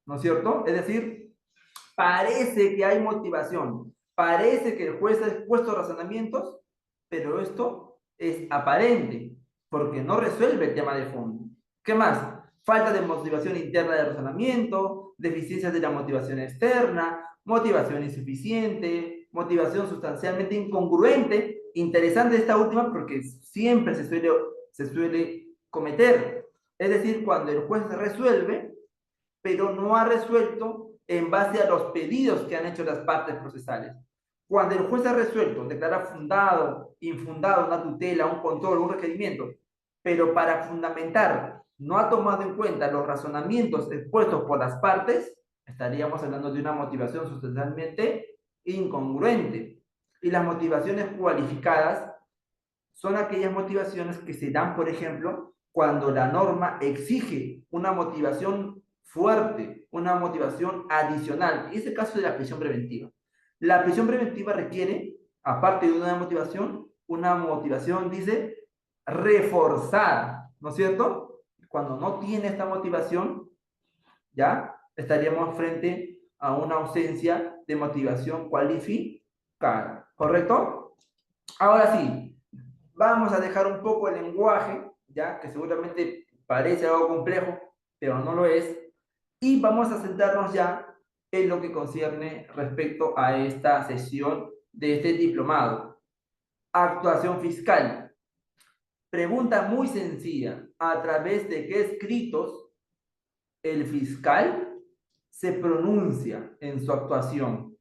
¿no es cierto? Es decir, parece que hay motivación, parece que el juez ha expuesto razonamientos, pero esto es aparente, porque no resuelve el tema de fondo. ¿Qué más? Falta de motivación interna de razonamiento, deficiencias de la motivación externa, motivación insuficiente, motivación sustancialmente incongruente. Interesante esta última porque siempre se suele cometer. Es decir, cuando el juez resuelve, pero no ha resuelto en base a los pedidos que han hecho las partes procesales. Cuando el juez ha resuelto, declara fundado, infundado una tutela, un control, un requerimiento, pero para fundamentar no ha tomado en cuenta los razonamientos expuestos por las partes, estaríamos hablando de una motivación sustancialmente incongruente. Y las motivaciones cualificadas son aquellas motivaciones que se dan, por ejemplo, cuando la norma exige una motivación fuerte, una motivación adicional. Y es el caso de la prisión preventiva. La prisión preventiva requiere, aparte de una motivación, dice, reforzada, ¿no es cierto? Cuando no tiene esta motivación, ya estaríamos frente a una ausencia de motivación cualificada, ¿correcto? Ahora sí, vamos a dejar un poco el lenguaje, ya que seguramente parece algo complejo, pero no lo es, y vamos a centrarnos ya en lo que concierne respecto a esta sesión de este diplomado. Actuación fiscal. Pregunta muy sencilla, ¿a través de qué escritos el fiscal se pronuncia en su actuación?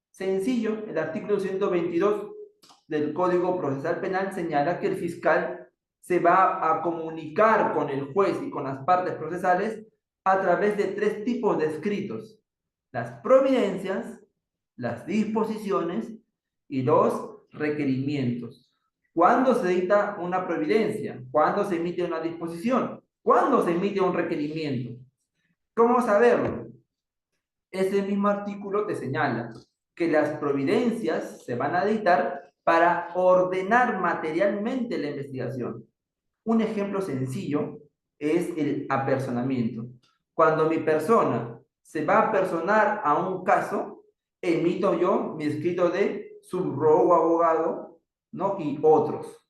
Sencillo, el artículo 122 del Código Procesal Penal señala que el fiscal se va a comunicar con el juez y con las partes procesales a través de tres tipos de escritos: las providencias, las disposiciones y los requerimientos. ¿Cuándo se dicta una providencia? ¿Cuándo se emite una disposición? ¿Cuándo se emite un requerimiento? ¿Cómo saberlo? Ese mismo artículo te señala que las providencias se van a dictar para ordenar materialmente la investigación. Un ejemplo sencillo es el apersonamiento. Cuando mi persona se va a personar a un caso, emito yo mi escrito de subrogo abogado, ¿no? Y otros.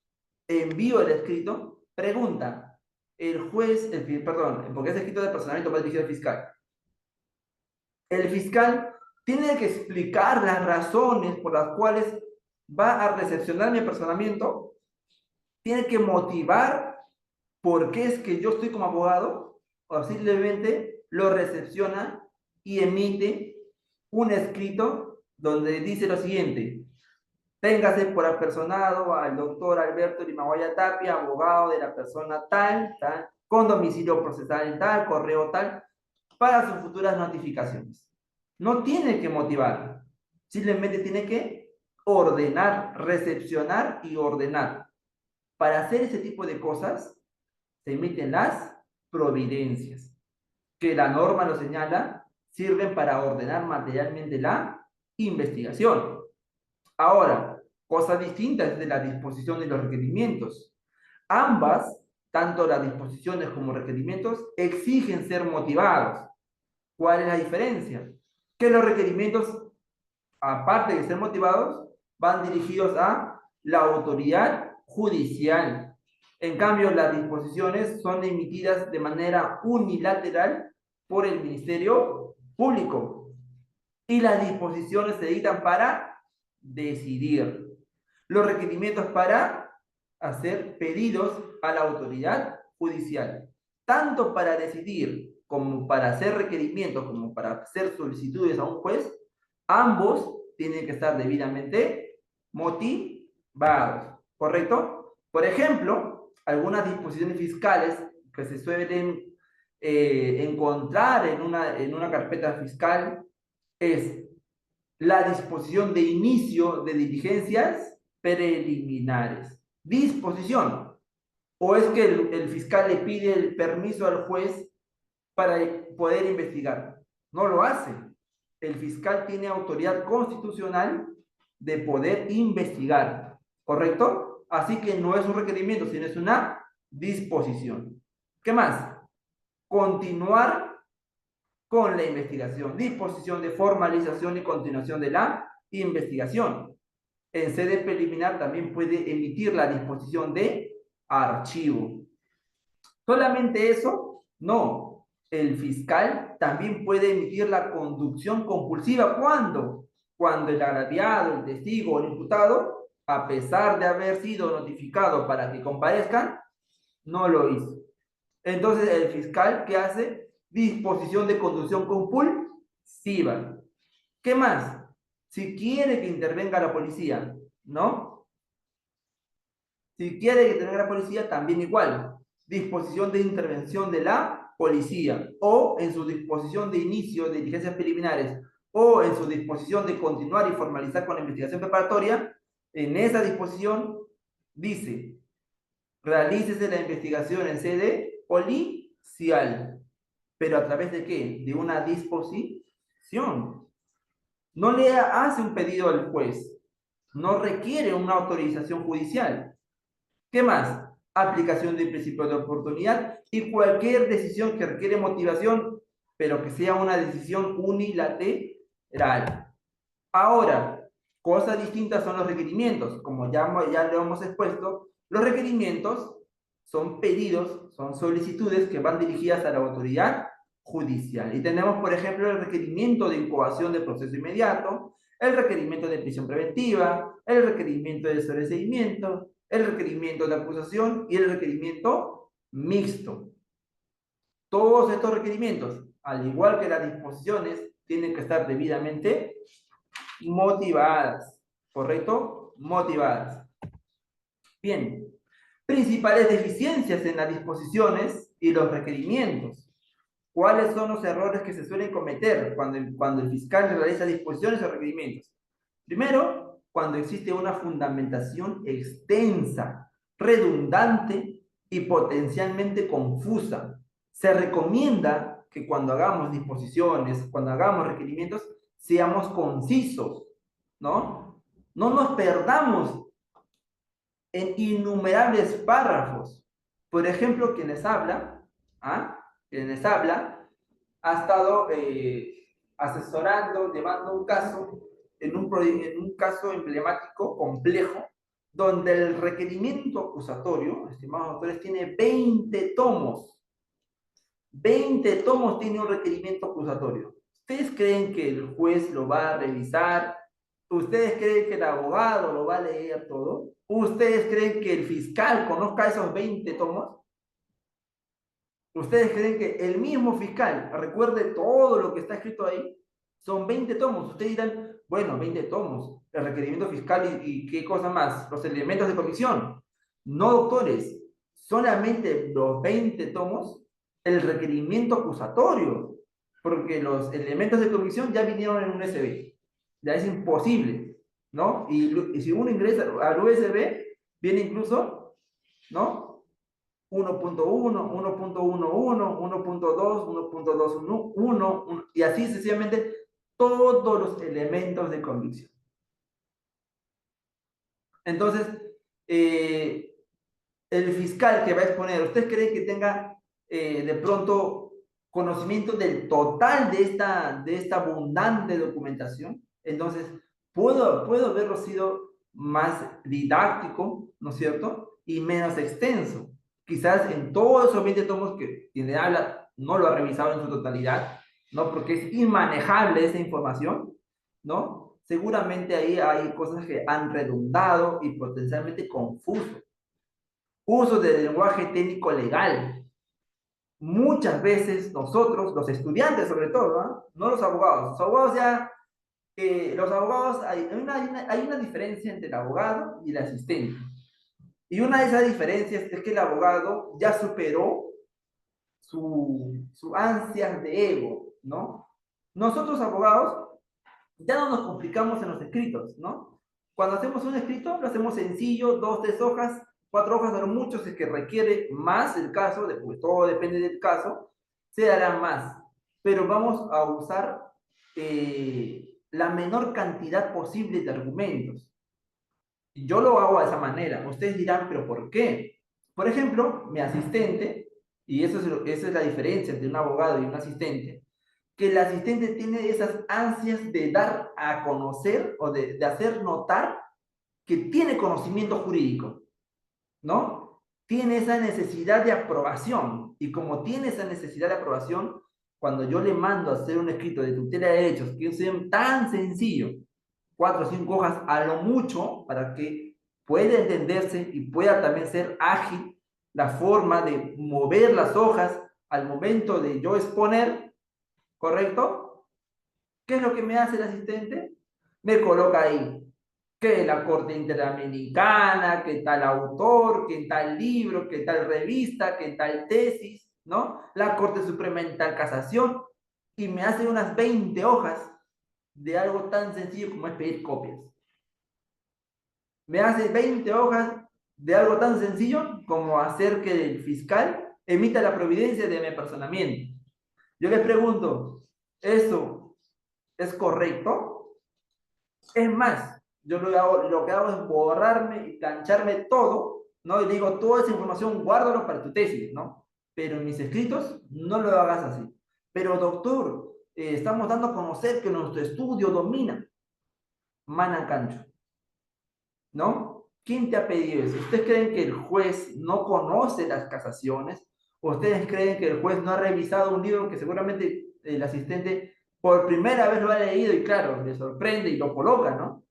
Envío el escrito, pregunta, el juez, perdón, porque es escrito de personamiento para dirigir al fiscal. El fiscal tiene que explicar las razones por las cuales va a recepcionar mi apersonamiento, tiene que motivar por qué es que yo estoy como abogado, o simplemente lo recepciona y emite un escrito donde dice lo siguiente: téngase por apersonado al doctor Alberto Limaguaya Tapia, abogado de la persona tal, tal, con domicilio procesal en tal, correo tal, para sus futuras notificaciones. No tiene que motivar, simplemente tiene que ordenar, recepcionar y ordenar. Para hacer ese tipo de cosas, se emiten las providencias, que la norma lo señala, sirven para ordenar materialmente la investigación. Ahora, cosa distinta es de la disposición y los requerimientos. Ambas, tanto las disposiciones como requerimientos, exigen ser motivados. ¿Cuál es la diferencia? Que los requerimientos, aparte de ser motivados, van dirigidos a la autoridad judicial. En cambio, las disposiciones son emitidas de manera unilateral por el Ministerio Público. Y las disposiciones se dictan para decidir. Los requerimientos para hacer pedidos a la autoridad judicial. Tanto para decidir como para hacer requerimientos, como para hacer solicitudes a un juez, ambos tienen que estar debidamente motivados, ¿correcto? Por ejemplo, algunas disposiciones fiscales que se suelen encontrar en una carpeta fiscal es la disposición de inicio de diligencias preliminares. Disposición. O es que el fiscal le pide el permiso al juez para poder investigar. No lo hace. El fiscal tiene autoridad constitucional de poder investigar, ¿correcto? Así que no es un requerimiento, sino es una disposición. ¿Qué más? Continuar con la investigación. Disposición de formalización y continuación de la investigación. En sede preliminar también puede emitir la disposición de archivo. ¿Solamente eso? No. El fiscal también puede emitir la conducción compulsiva. ¿Cuándo? Cuando el agraviado, el testigo o el imputado, a pesar de haber sido notificado para que comparezcan, no lo hizo. Entonces, el fiscal, ¿qué hace? Disposición de conducción compulsiva. ¿Qué más? Si quiere que intervenga la policía, ¿no? Si quiere que intervenga la policía, también igual. Disposición de intervención de la policía, o en su disposición de inicio de diligencias preliminares, o en su disposición de continuar y formalizar con la investigación preparatoria. En esa disposición dice: realícese la investigación en sede policial. ¿Pero a través de qué? De una disposición. No le hace un pedido al juez. No requiere una autorización judicial. ¿Qué más? Aplicación del principio de oportunidad y cualquier decisión que requiere motivación, pero que sea una decisión unilateral. Ahora, cosas distintas son los requerimientos. Como ya lo hemos expuesto, los requerimientos son pedidos, son solicitudes que van dirigidas a la autoridad judicial. Y tenemos, por ejemplo, el requerimiento de incoación de proceso inmediato, el requerimiento de prisión preventiva, el requerimiento de sobreseimiento, el requerimiento de acusación y el requerimiento mixto. Todos estos requerimientos, al igual que las disposiciones, tienen que estar debidamente motivadas, ¿correcto? Motivadas. Bien, principales deficiencias en las disposiciones y los requerimientos. ¿Cuáles son los errores que se suelen cometer cuando el fiscal realiza disposiciones o requerimientos? Primero, cuando existe una fundamentación extensa, redundante y potencialmente confusa. Se recomienda que cuando hagamos disposiciones, cuando hagamos requerimientos, seamos concisos, ¿no? No nos perdamos en innumerables párrafos. Por ejemplo, quien les habla ¿ah? Quien les habla, ha estado asesorando, llevando un caso, en un caso emblemático, complejo, donde el requerimiento acusatorio, estimados autores, tiene 20 tomos. 20 tomos tiene un requerimiento acusatorio. ¿Ustedes creen que el juez lo va a revisar? ¿Ustedes creen que el abogado lo va a leer todo? ¿Ustedes creen que el fiscal conozca esos 20 tomos? ¿Ustedes creen que el mismo fiscal recuerde todo lo que está escrito ahí? Son 20 tomos. Ustedes dirán, bueno, 20 tomos, el requerimiento fiscal y qué cosa más, los elementos de comisión. No, doctores, solamente los 20 tomos, el requerimiento acusatorio, porque los elementos de comisión ya vinieron en un USB. Ya es imposible, ¿no? Y si uno ingresa al USB, viene incluso, ¿no? 1.1, 1.11, 1.2, 1.21, y así sucesivamente todos los elementos de convicción. Entonces, el fiscal que va a exponer, ¿usted cree que tenga de pronto conocimiento del total de esta abundante documentación? Entonces, puedo haberlo sido más didáctico, ¿no es cierto? Y menos extenso. Quizás en todos esos 20 tomos que tiene habla, no lo ha revisado en su totalidad, ¿no? Porque es inmanejable esa información, ¿no? Seguramente ahí hay cosas que han redundado y potencialmente confuso. Uso del lenguaje técnico legal. Muchas veces nosotros, los estudiantes sobre todo, ¿no? No los abogados ya, los abogados, hay una diferencia entre el abogado y el asistente. Y una de esas diferencias es que el abogado ya superó su ansias de ego, ¿no? Nosotros abogados ya no nos complicamos en los escritos, ¿no? Cuando hacemos un escrito, lo hacemos sencillo, 2, 3 hojas, 4 hojas, a lo mucho, si es que requiere más el caso, porque todo depende del caso, se hará más. Pero vamos a usar la menor cantidad posible de argumentos. Yo lo hago de esa manera. Ustedes dirán, ¿pero por qué? Por ejemplo, mi asistente, y esa es la diferencia entre un abogado y un asistente, que el asistente tiene esas ansias de dar a conocer o de hacer notar que tiene conocimiento jurídico, ¿no? Tiene esa necesidad de aprobación. Y como tiene esa necesidad de aprobación, cuando yo le mando a hacer un escrito de tutela de derechos, que es tan sencillo, 4 o 5 hojas a lo mucho, para que pueda entenderse y pueda también ser ágil la forma de mover las hojas al momento de yo exponer, ¿correcto? ¿Qué es lo que me hace el asistente? Me coloca ahí que la Corte Interamericana, que tal autor, que tal libro, que tal revista, que tal tesis, ¿no? La Corte Suprema en tal casación, y me hace unas 20 hojas de algo tan sencillo como es pedir copias. Me hace 20 hojas de algo tan sencillo como hacer que el fiscal emita la providencia de mi apersonamiento. Yo les pregunto, ¿eso es correcto? Es más, yo lo que hago es borrarme y plancharme todo, ¿no? Y digo, toda esa información guárdalo para tu tesis, ¿no? Pero en mis escritos no lo hagas así. Pero doctor, estamos dando a conocer que nuestro estudio domina. Manacancho, ¿no? ¿Quién te ha pedido eso? ¿Ustedes creen que el juez no conoce las casaciones? ¿O ustedes creen que el juez no ha revisado un libro que seguramente el asistente por primera vez lo ha leído y claro, le sorprende y lo coloca, ¿no?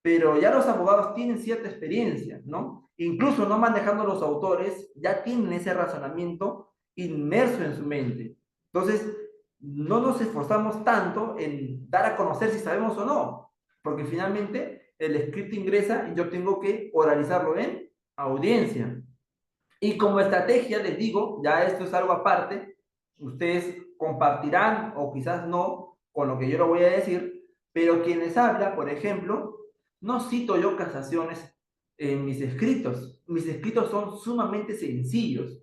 Pero ya los abogados tienen cierta experiencia, ¿no? Incluso no manejando los autores, ya tienen ese razonamiento inmerso en su mente. Entonces, no nos esforzamos tanto en dar a conocer si sabemos o no, porque finalmente el escrito ingresa y yo tengo que oralizarlo en audiencia. Y como estrategia, les digo, ya esto es algo aparte, ustedes compartirán o quizás no con lo que yo lo voy a decir, pero quienes habla, por ejemplo, no cito yo casaciones en mis escritos. Mis escritos son sumamente sencillos.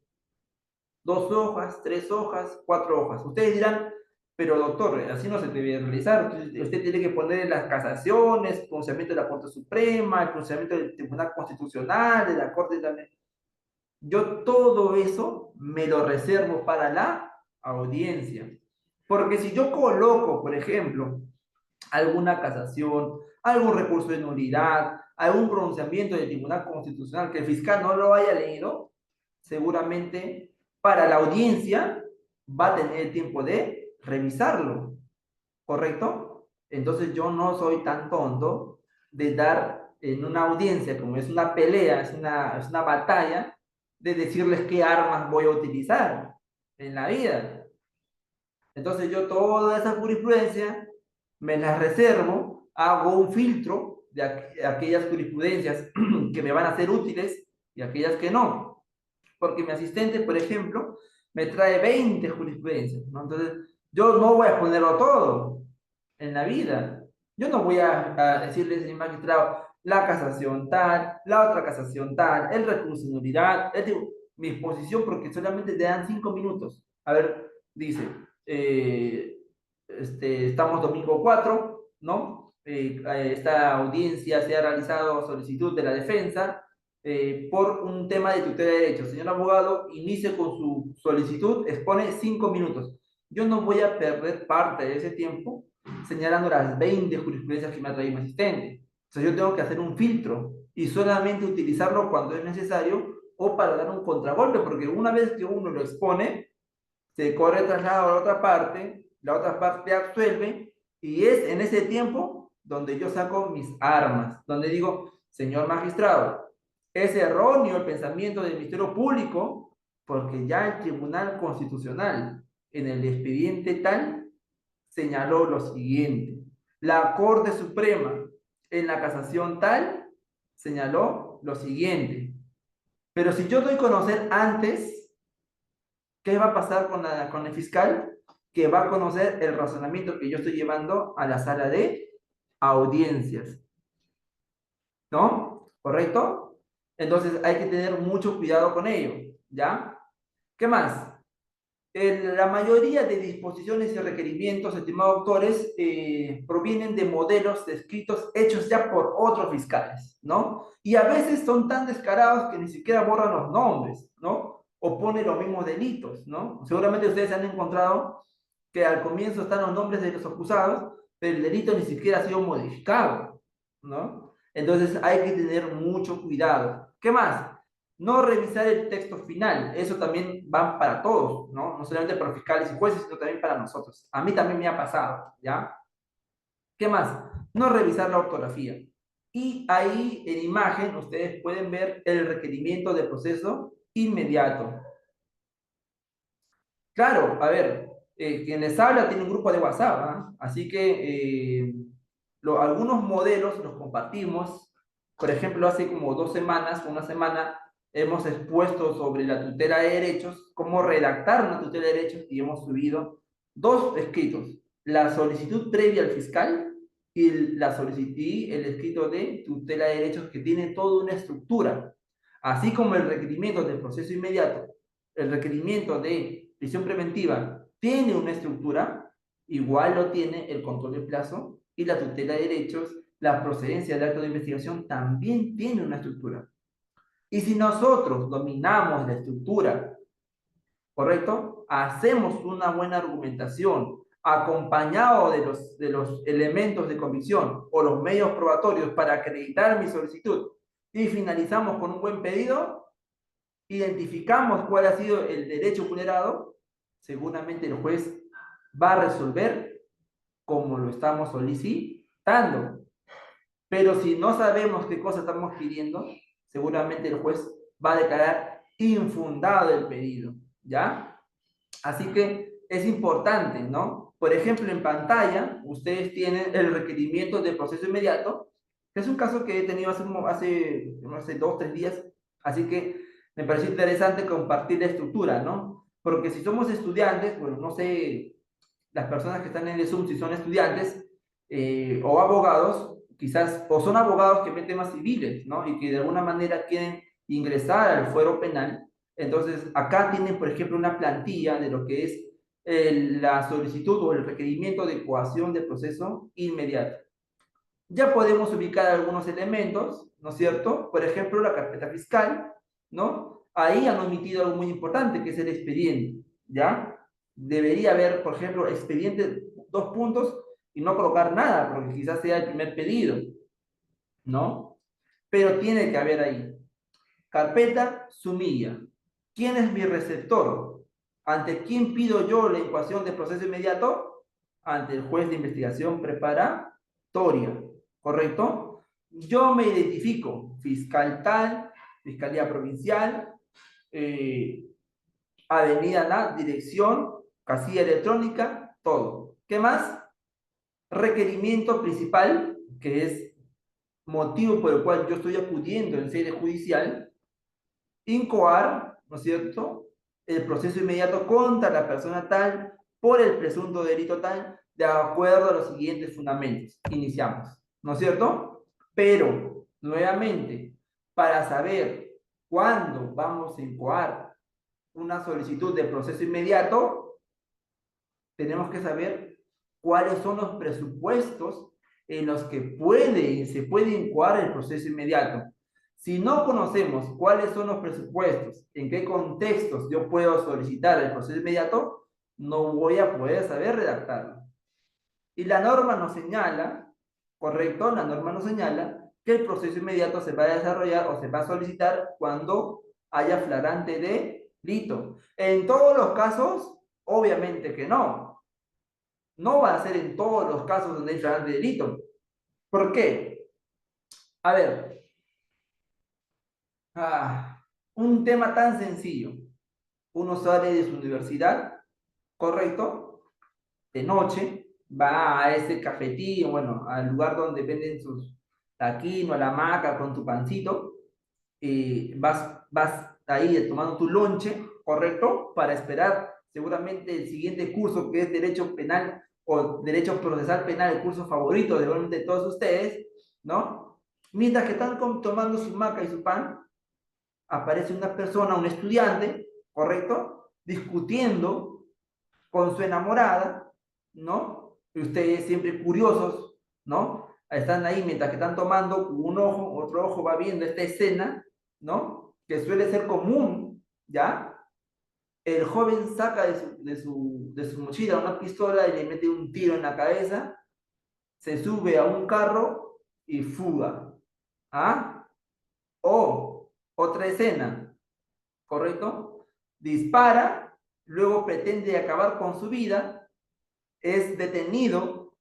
2 hojas, 3 hojas, 4 hojas. Ustedes dirán, pero doctor, así no se debe realizar. Usted tiene que poner las casaciones, pronunciamiento de la Corte Suprema, el pronunciamiento del Tribunal Constitucional, de la Corte también. yo todo eso me lo reservo para la audiencia. Porque si yo coloco, por ejemplo, alguna casación, algún recurso de nulidad, algún pronunciamiento del Tribunal Constitucional que el fiscal no lo haya leído, seguramente para la audiencia va a tener el tiempo de revisarlo, ¿correcto? Entonces yo no soy tan tonto de dar en una audiencia, como es una pelea, es una batalla, de decirles qué armas voy a utilizar en la vida. Entonces yo toda esa jurisprudencia me la reservo, hago un filtro de aquellas jurisprudencias que me van a ser útiles y aquellas que no. Porque mi asistente, por ejemplo, me trae 20 jurisprudencias, ¿no? Entonces yo no voy a ponerlo todo en la vida. Yo no voy a decirle, señor magistrado, la casación tal, la otra casación tal, el recurso de nulidad, mi exposición, porque solamente te dan 5 minutos. A ver, dice, eh, estamos domingo 4, ¿no? Esta audiencia se ha realizado a solicitud de la defensa por un tema de tutela de derechos. Señor abogado, inicie con su solicitud, expone 5 minutos. Yo no voy a perder parte de ese tiempo señalando las 20 jurisprudencias que me ha traído mi asistente. O sea, yo tengo que hacer un filtro y solamente utilizarlo cuando es necesario o para dar un contragolpe, porque una vez que uno lo expone, se corre traslado a la otra parte absuelve, y es en ese tiempo donde yo saco mis armas, donde digo, señor magistrado, es erróneo el pensamiento del Ministerio Público, porque ya el Tribunal Constitucional en el expediente tal señaló lo siguiente, la Corte Suprema en la casación tal señaló lo siguiente, pero si yo doy a conocer antes, ¿qué va a pasar con el fiscal? Que va a conocer el razonamiento que yo estoy llevando a la sala de audiencias, ¿no? ¿Correcto? Entonces hay que tener mucho cuidado con ello, ¿ya? ¿Qué más? La mayoría de disposiciones y requerimientos, estimados autores, provienen de modelos escritos hechos ya por otros fiscales, ¿no? Y a veces son tan descarados que ni siquiera borran los nombres, ¿no? O ponen los mismos delitos, ¿no? Seguramente ustedes han encontrado que al comienzo están los nombres de los acusados, pero el delito ni siquiera ha sido modificado, ¿no? Entonces hay que tener mucho cuidado. ¿Qué más? No revisar el texto final, eso también va para todos, ¿no? No solamente para los fiscales y jueces, sino también para nosotros. A mí también me ha pasado, ¿ya? ¿Qué más? No revisar la ortografía. Y ahí en imagen ustedes pueden ver el requerimiento de proceso inmediato. Claro, a ver, quien les habla tiene un grupo de WhatsApp, ¿ah? Así que algunos modelos los compartimos. Por ejemplo, hace como 2 semanas, una semana, hemos expuesto sobre la tutela de derechos, cómo redactar una tutela de derechos, y hemos subido 2 escritos: la solicitud previa al fiscal y el escrito de tutela de derechos, que tiene toda una estructura, así como el requerimiento del proceso inmediato, el requerimiento de prisión preventiva tiene una estructura, igual lo tiene el control de plazo y la tutela de derechos, la procedencia del acto de investigación también tiene una estructura. Y si nosotros dominamos la estructura, ¿correcto? Hacemos una buena argumentación acompañado de los elementos de convicción o los medios probatorios para acreditar mi solicitud, y finalizamos con un buen pedido, identificamos cuál ha sido el derecho vulnerado, seguramente el juez va a resolver como lo estamos solicitando. Pero si no sabemos qué cosa estamos pidiendo, seguramente el juez va a declarar infundado el pedido, ¿ya? Así que es importante, ¿no? Por ejemplo, en pantalla, ustedes tienen el requerimiento de proceso inmediato, que es un caso que he tenido hace 2, 3 días, así que me pareció interesante compartir la estructura, ¿no? Porque si somos estudiantes, bueno, no sé, las personas que están en el Zoom, si son estudiantes o abogados, quizás, o son abogados que ven temas civiles, ¿no? Y que de alguna manera quieren ingresar al fuero penal. Entonces, acá tienen, por ejemplo, una plantilla de lo que es la solicitud o el requerimiento de coacción de proceso inmediato. Ya podemos ubicar algunos elementos, ¿no es cierto? Por ejemplo, la carpeta fiscal, ¿no? Ahí han omitido algo muy importante, que es el expediente, ¿ya? Debería haber, por ejemplo, expediente, dos puntos, y no colocar nada, porque quizás sea el primer pedido, ¿no? Pero tiene que haber ahí. Carpeta sumilla. ¿Quién es mi receptor? ¿Ante quién pido yo la ecuación de proceso inmediato? Ante el juez de investigación preparatoria, ¿correcto? Yo me identifico, fiscal tal, fiscalía provincial, eh, avenida la dirección, casilla electrónica, todo. ¿Qué más? Requerimiento principal, que es motivo por el cual yo estoy acudiendo en sede judicial, incoar, ¿no es cierto?, el proceso inmediato contra la persona tal por el presunto delito tal, de acuerdo a los siguientes fundamentos. Iniciamos, ¿no es cierto? Pero, nuevamente, para saber cuándo vamos a incoar una solicitud de proceso inmediato, tenemos que saber cuáles son los presupuestos en los que se puede incoar el proceso inmediato. Si no conocemos cuáles son los presupuestos, en qué contextos yo puedo solicitar el proceso inmediato, no voy a poder saber redactarlo. Y la norma nos señala, correcto, la norma nos señala que el proceso inmediato se va a desarrollar o se va a solicitar cuando haya flagrante delito. En todos los casos, obviamente que no. No va a ser en todos los casos donde hay flagrante delito. ¿Por qué? A ver, un tema tan sencillo. Uno sale de su universidad, ¿correcto? De noche, va a ese cafetín, bueno, al lugar donde venden sus taquinos, la hamaca con tu pancito, y vas ahí tomando tu lonche, ¿correcto? Para esperar seguramente el siguiente curso, que es Derecho Penal o Derecho Procesal Penal, el curso favorito de todos ustedes, ¿no? Mientras que están tomando su maca y su pan, aparece una persona, un estudiante, ¿correcto? Discutiendo con su enamorada, ¿no? Y ustedes siempre curiosos, ¿no? Están ahí mientras que están tomando, un ojo, otro ojo va viendo esta escena, ¿no? Que suele ser común, ¿ya? El joven saca de su mochila una pistola y le mete un tiro en la cabeza, se sube a un carro y fuga. ¿Ah? O otra escena, ¿correcto? Dispara, luego pretende acabar con su vida, es detenido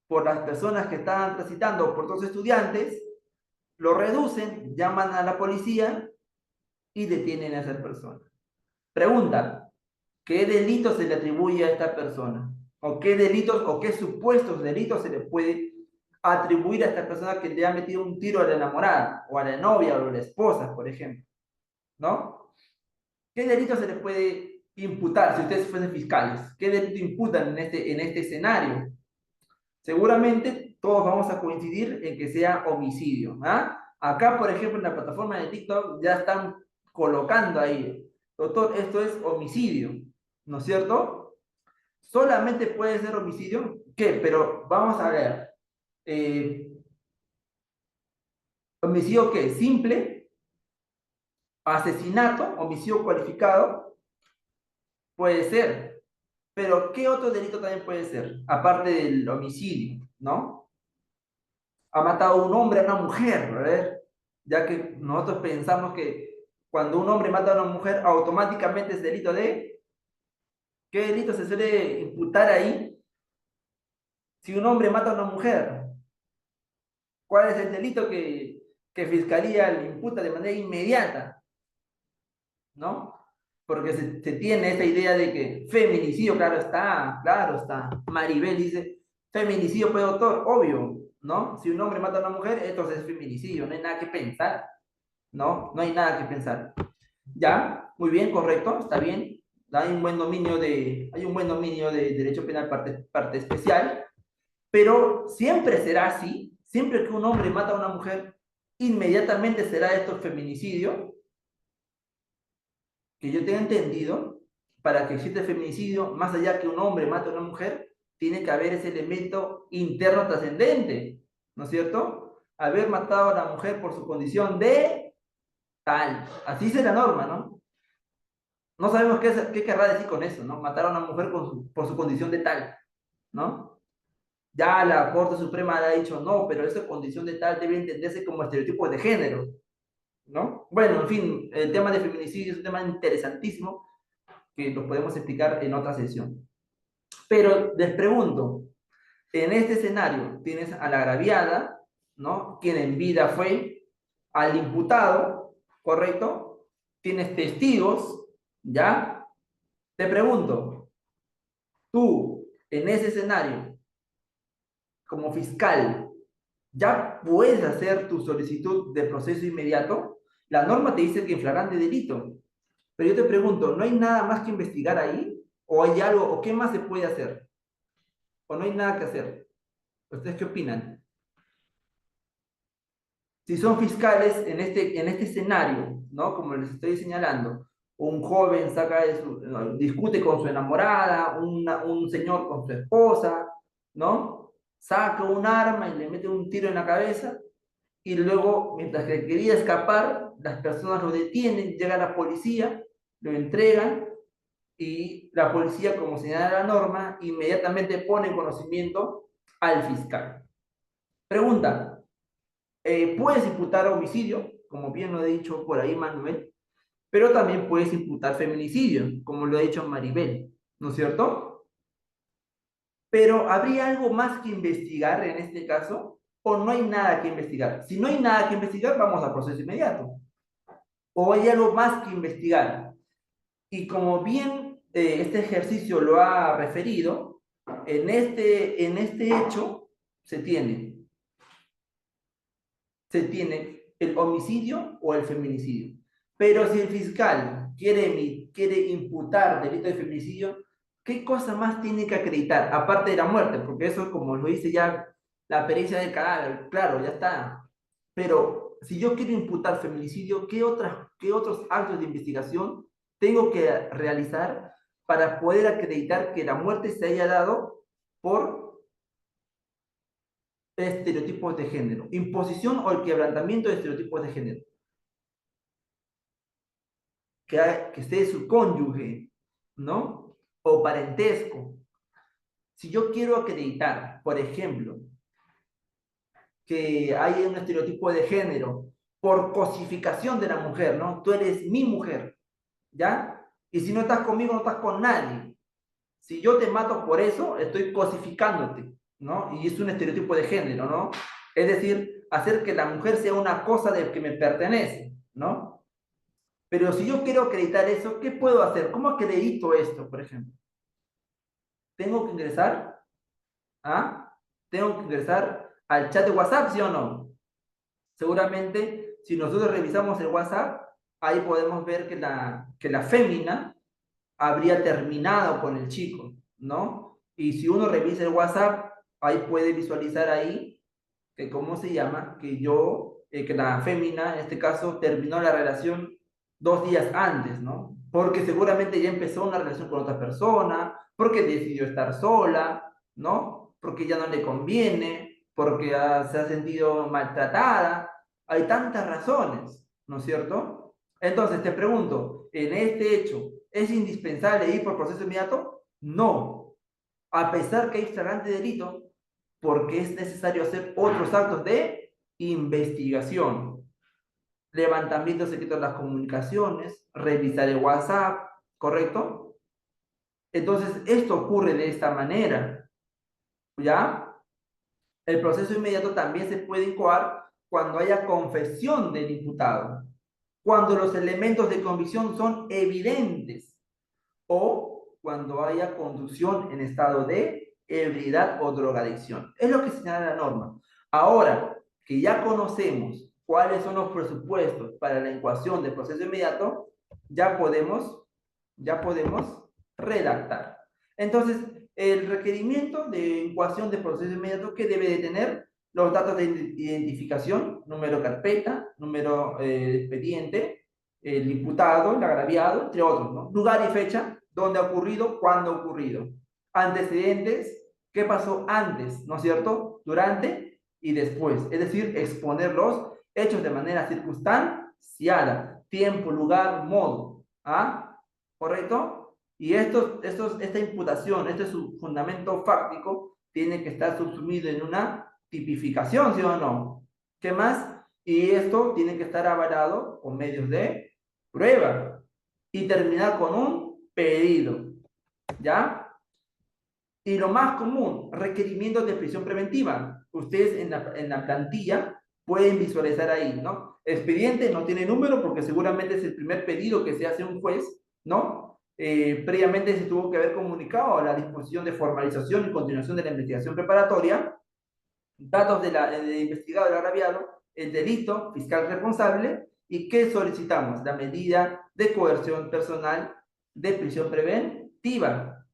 por las personas que estaban transitando, por dos estudiantes, lo reducen, llaman a la policía y detienen a esa persona. Pregunta, ¿qué delito se le atribuye a esta persona? ¿O qué delitos o qué supuestos delitos se le puede atribuir a esta persona que le ha metido un tiro a la enamorada, o a la novia, o a la esposa, por ejemplo? ¿No? ¿Qué delito se les puede imputar si ustedes fuesen fiscales? ¿Qué delito imputan en este escenario? Seguramente todos vamos a coincidir en que sea homicidio. ¿Ah? Acá, por ejemplo, en la plataforma de TikTok ya están colocando ahí, doctor, esto es homicidio, ¿no es cierto? Solamente puede ser homicidio. ¿Qué? Pero vamos a ver. Eh, ¿Homicidio qué? Simple, asesinato, homicidio cualificado, puede ser. Pero ¿qué otro delito también puede ser? Aparte del homicidio, ¿no? Ha matado a un hombre a una mujer, ¿verdad? Ya que nosotros pensamos que cuando un hombre mata a una mujer, automáticamente es delito de... ¿Qué delito se suele imputar ahí? Si un hombre mata a una mujer, ¿cuál es el delito que Fiscalía le imputa de manera inmediata? ¿No? Porque se tiene esa idea de que feminicidio, claro está. Maribel dice, feminicidio, pues doctor, obvio, ¿no? Si un hombre mata a una mujer, esto es feminicidio, no hay nada que pensar, ¿no? No hay nada que pensar. Ya, muy bien, correcto, está bien. Hay un buen dominio de derecho penal parte especial, pero siempre será así, siempre que un hombre mata a una mujer, inmediatamente será esto feminicidio. Que yo tenga entendido, para que exista el feminicidio, más allá que un hombre mate a una mujer, tiene que haber ese elemento interno trascendente, ¿no es cierto? Haber matado a la mujer por su condición de tal. Así dice la norma, ¿no? No sabemos qué querrá decir con eso, ¿no? Matar a una mujer por su condición de tal, ¿no? Ya la Corte Suprema ha dicho, no, pero esa condición de tal debe entenderse como estereotipo de género, ¿no? Bueno, en fin, el tema de feminicidio es un tema interesantísimo que lo podemos explicar en otra sesión. Pero les pregunto, en este escenario tienes a la agraviada, ¿no? Quien en vida fue, al imputado, ¿correcto? Tienes testigos, ¿ya? Te pregunto, tú, en ese escenario, como fiscal, ¿ya puedes hacer tu solicitud de proceso inmediato? La norma te dice que en flagrante delito, pero yo te pregunto, ¿no hay nada más que investigar ahí? ¿O hay algo, o qué más se puede hacer? ¿O no hay nada que hacer? ¿Ustedes qué opinan? Si son fiscales en este escenario, ¿no? Como les estoy señalando, un joven saca no, discute con su enamorada, un señor con su esposa, ¿no? Saca un arma y le mete un tiro en la cabeza y luego, mientras que quería escapar, las personas lo detienen, llega la policía, lo entregan y la policía, como señala la norma, inmediatamente pone en conocimiento al fiscal. Pregunta, puedes imputar homicidio, como bien lo he dicho por ahí Manuel, pero también puedes imputar feminicidio, como lo ha dicho Maribel, ¿no es cierto? Pero ¿habría algo más que investigar en este caso? ¿O no hay nada que investigar? Si no hay nada que investigar, vamos a proceso inmediato. ¿O hay algo más que investigar? Y como bien este ejercicio lo ha referido, en este hecho se tiene el homicidio o el feminicidio. Pero si el fiscal quiere imputar delito de feminicidio, ¿qué cosa más tiene que acreditar? Aparte de la muerte, porque eso, como lo dice ya la pericia del cadáver, claro, ya está. Pero si yo quiero imputar feminicidio, qué otros actos de investigación tengo que realizar para poder acreditar que la muerte se haya dado por estereotipos de género? Imposición o el quebrantamiento de estereotipos de género. Que esté su cónyuge, ¿no? O parentesco. Si yo quiero acreditar, por ejemplo, que hay un estereotipo de género por cosificación de la mujer, ¿no? Tú eres mi mujer, ¿ya? Y si no estás conmigo, no estás con nadie. Si yo te mato por eso, estoy cosificándote, ¿no? Y es un estereotipo de género, ¿no? Es decir, hacer que la mujer sea una cosa de que me pertenece, ¿no? Pero si yo quiero acreditar eso, ¿qué puedo hacer? ¿Cómo acredito esto, por ejemplo? ¿Tengo que ingresar? ¿Ah? ¿Tengo que ingresar al chat de WhatsApp, sí o no? Seguramente, si nosotros revisamos el WhatsApp, ahí podemos ver que la fémina habría terminado con el chico, ¿no? Y si uno revisa el WhatsApp, ahí puede visualizar ahí que, ¿cómo se llama? Que la fémina, en este caso, terminó la relación 2 días antes, ¿no? Porque seguramente ya empezó una relación con otra persona, porque decidió estar sola, ¿no? Porque ya no le conviene, porque se ha sentido maltratada. Hay tantas razones, ¿no es cierto? Entonces te pregunto, ¿en este hecho es indispensable ir por proceso inmediato? No. A pesar que hay flagrante delito, porque es necesario hacer otros actos de investigación, levantamiento secreto de las comunicaciones, revisar el WhatsApp, ¿correcto? Entonces, esto ocurre de esta manera, ¿ya? El proceso inmediato también se puede incoar cuando haya confesión del imputado, cuando los elementos de convicción son evidentes o cuando haya conducción en estado de ebriedad o drogadicción. Es lo que señala la norma. Ahora que ya conocemos cuáles son los presupuestos para la incoación del proceso inmediato, ya podemos redactar. Entonces, el requerimiento de incoación de proceso inmediato que debe de tener los datos de identificación, número carpeta, número de expediente, el imputado, el agraviado, entre otros, ¿no? Lugar y fecha, dónde ha ocurrido, cuándo ha ocurrido. Antecedentes, qué pasó antes, ¿no es cierto? Durante y después. Es decir, exponer los hechos de manera circunstanciada. tiempo, lugar, modo. ¿Ah? ¿Correcto? Y esta imputación, este su fundamento fáctico, tiene que estar subsumido en una tipificación, ¿sí o no? ¿Qué más? Y esto tiene que estar avalado con medios de prueba y terminar con un pedido, ¿ya? Y lo más común, requerimientos de prisión preventiva. Ustedes en la plantilla pueden visualizar ahí, ¿no? Expediente no tiene número porque seguramente es el primer pedido que se hace a un juez, ¿no? Previamente se tuvo que haber comunicado a la disposición de formalización y continuación de la investigación preparatoria, datos del investigado, del agraviado, el delito, fiscal responsable, y ¿qué solicitamos? La medida de coerción personal de prisión preventiva.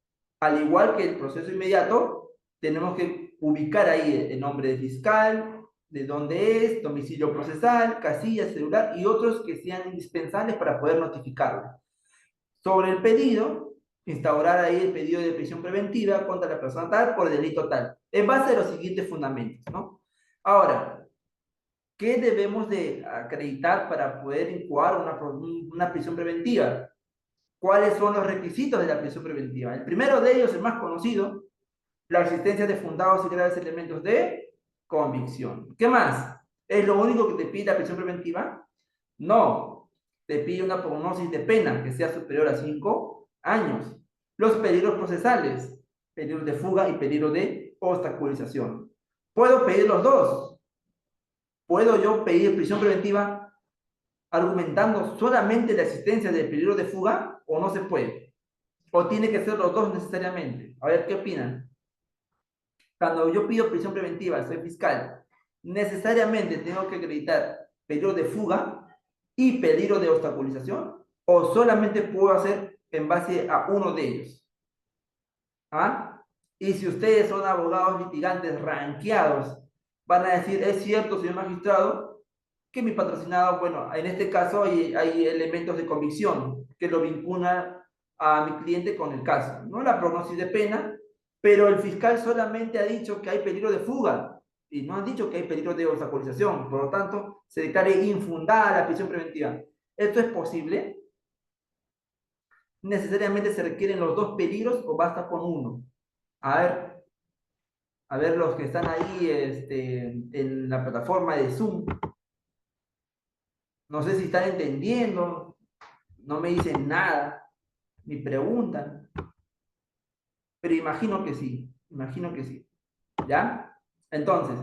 Al igual que el proceso inmediato, tenemos que ubicar ahí el nombre del fiscal, de dónde es, domicilio procesal, casilla, celular y otros que sean indispensables para poder notificarlo. Sobre el pedido, instaurar ahí el pedido de prisión preventiva contra la persona tal por delito tal, en base a los siguientes fundamentos, ¿no? Ahora, ¿qué debemos de acreditar para poder incoar una prisión preventiva? ¿Cuáles son los requisitos de la prisión preventiva? El primero de ellos, el más conocido, la existencia de fundados y graves elementos de convicción. ¿Qué más? ¿Es lo único que te pide la prisión preventiva? No, te pide una prognosis de pena que sea superior a 5 años. Los peligros procesales, peligro de fuga y peligro de obstaculización. ¿Puedo pedir los dos? ¿Puedo yo pedir prisión preventiva argumentando solamente la existencia del peligro de fuga o no se puede? ¿O tiene que ser los dos necesariamente? A ver, ¿qué opinan? Cuando yo pido prisión preventiva, soy fiscal, necesariamente tengo que acreditar peligro de fuga y peligro de obstaculización, o solamente puedo hacer en base a uno de ellos. ¿Ah? Y si ustedes son abogados litigantes ranqueados, van a decir, es cierto, señor magistrado, que mi patrocinado, bueno, en este caso hay elementos de convicción que lo vinculan a mi cliente con el caso, ¿no? La prognosis de pena, pero el fiscal solamente ha dicho que hay peligro de fuga y no ha dicho que hay peligro de obstaculización, por lo tanto, se declare infundada la prisión preventiva. ¿Esto es posible? ¿Necesariamente se requieren los dos peligros o basta con uno? A ver, a ver los que están ahí en la plataforma de Zoom. No sé si están entendiendo, no me dicen nada, ni preguntan, pero imagino que sí, ¿ya? Entonces,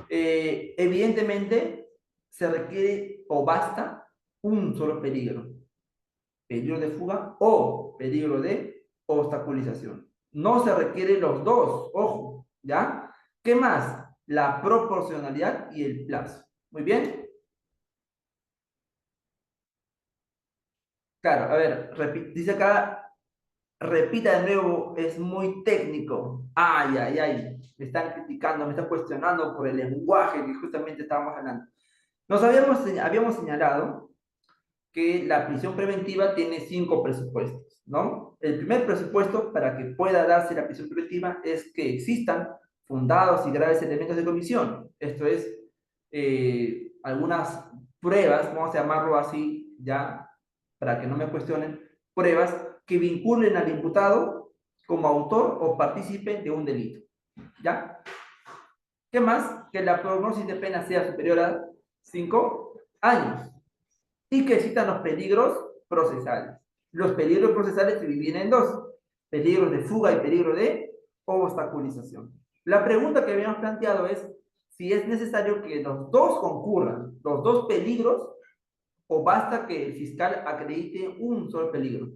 evidentemente se requiere o basta un solo peligro, peligro de fuga o peligro de obstaculización. No se requieren los dos, ojo, ¿ya? ¿Qué más? La proporcionalidad y el plazo. Muy bien. Claro, a ver, dice acá, repita de nuevo, es muy técnico. Ay, ay, ay, me están criticando, me están cuestionando por el lenguaje que justamente estábamos hablando. Habíamos señalado que la prisión preventiva tiene 5 presupuestos, ¿no? El primer presupuesto para que pueda darse la prisión preventiva es que existan fundados y graves elementos de comisión. Esto es, algunas pruebas, vamos a llamarlo así, ya, para que no me cuestionen, pruebas que vinculen al imputado como autor o partícipe de un delito, ¿ya? ¿Qué más? Que la prognosis de pena sea superior a 5 años y que existan los peligros procesales. Los peligros procesales se dividen en dos, peligros de fuga y peligro de obstaculización. La pregunta que habíamos planteado es si es necesario que los dos concurran, los dos peligros, o basta que el fiscal acredite un solo peligro.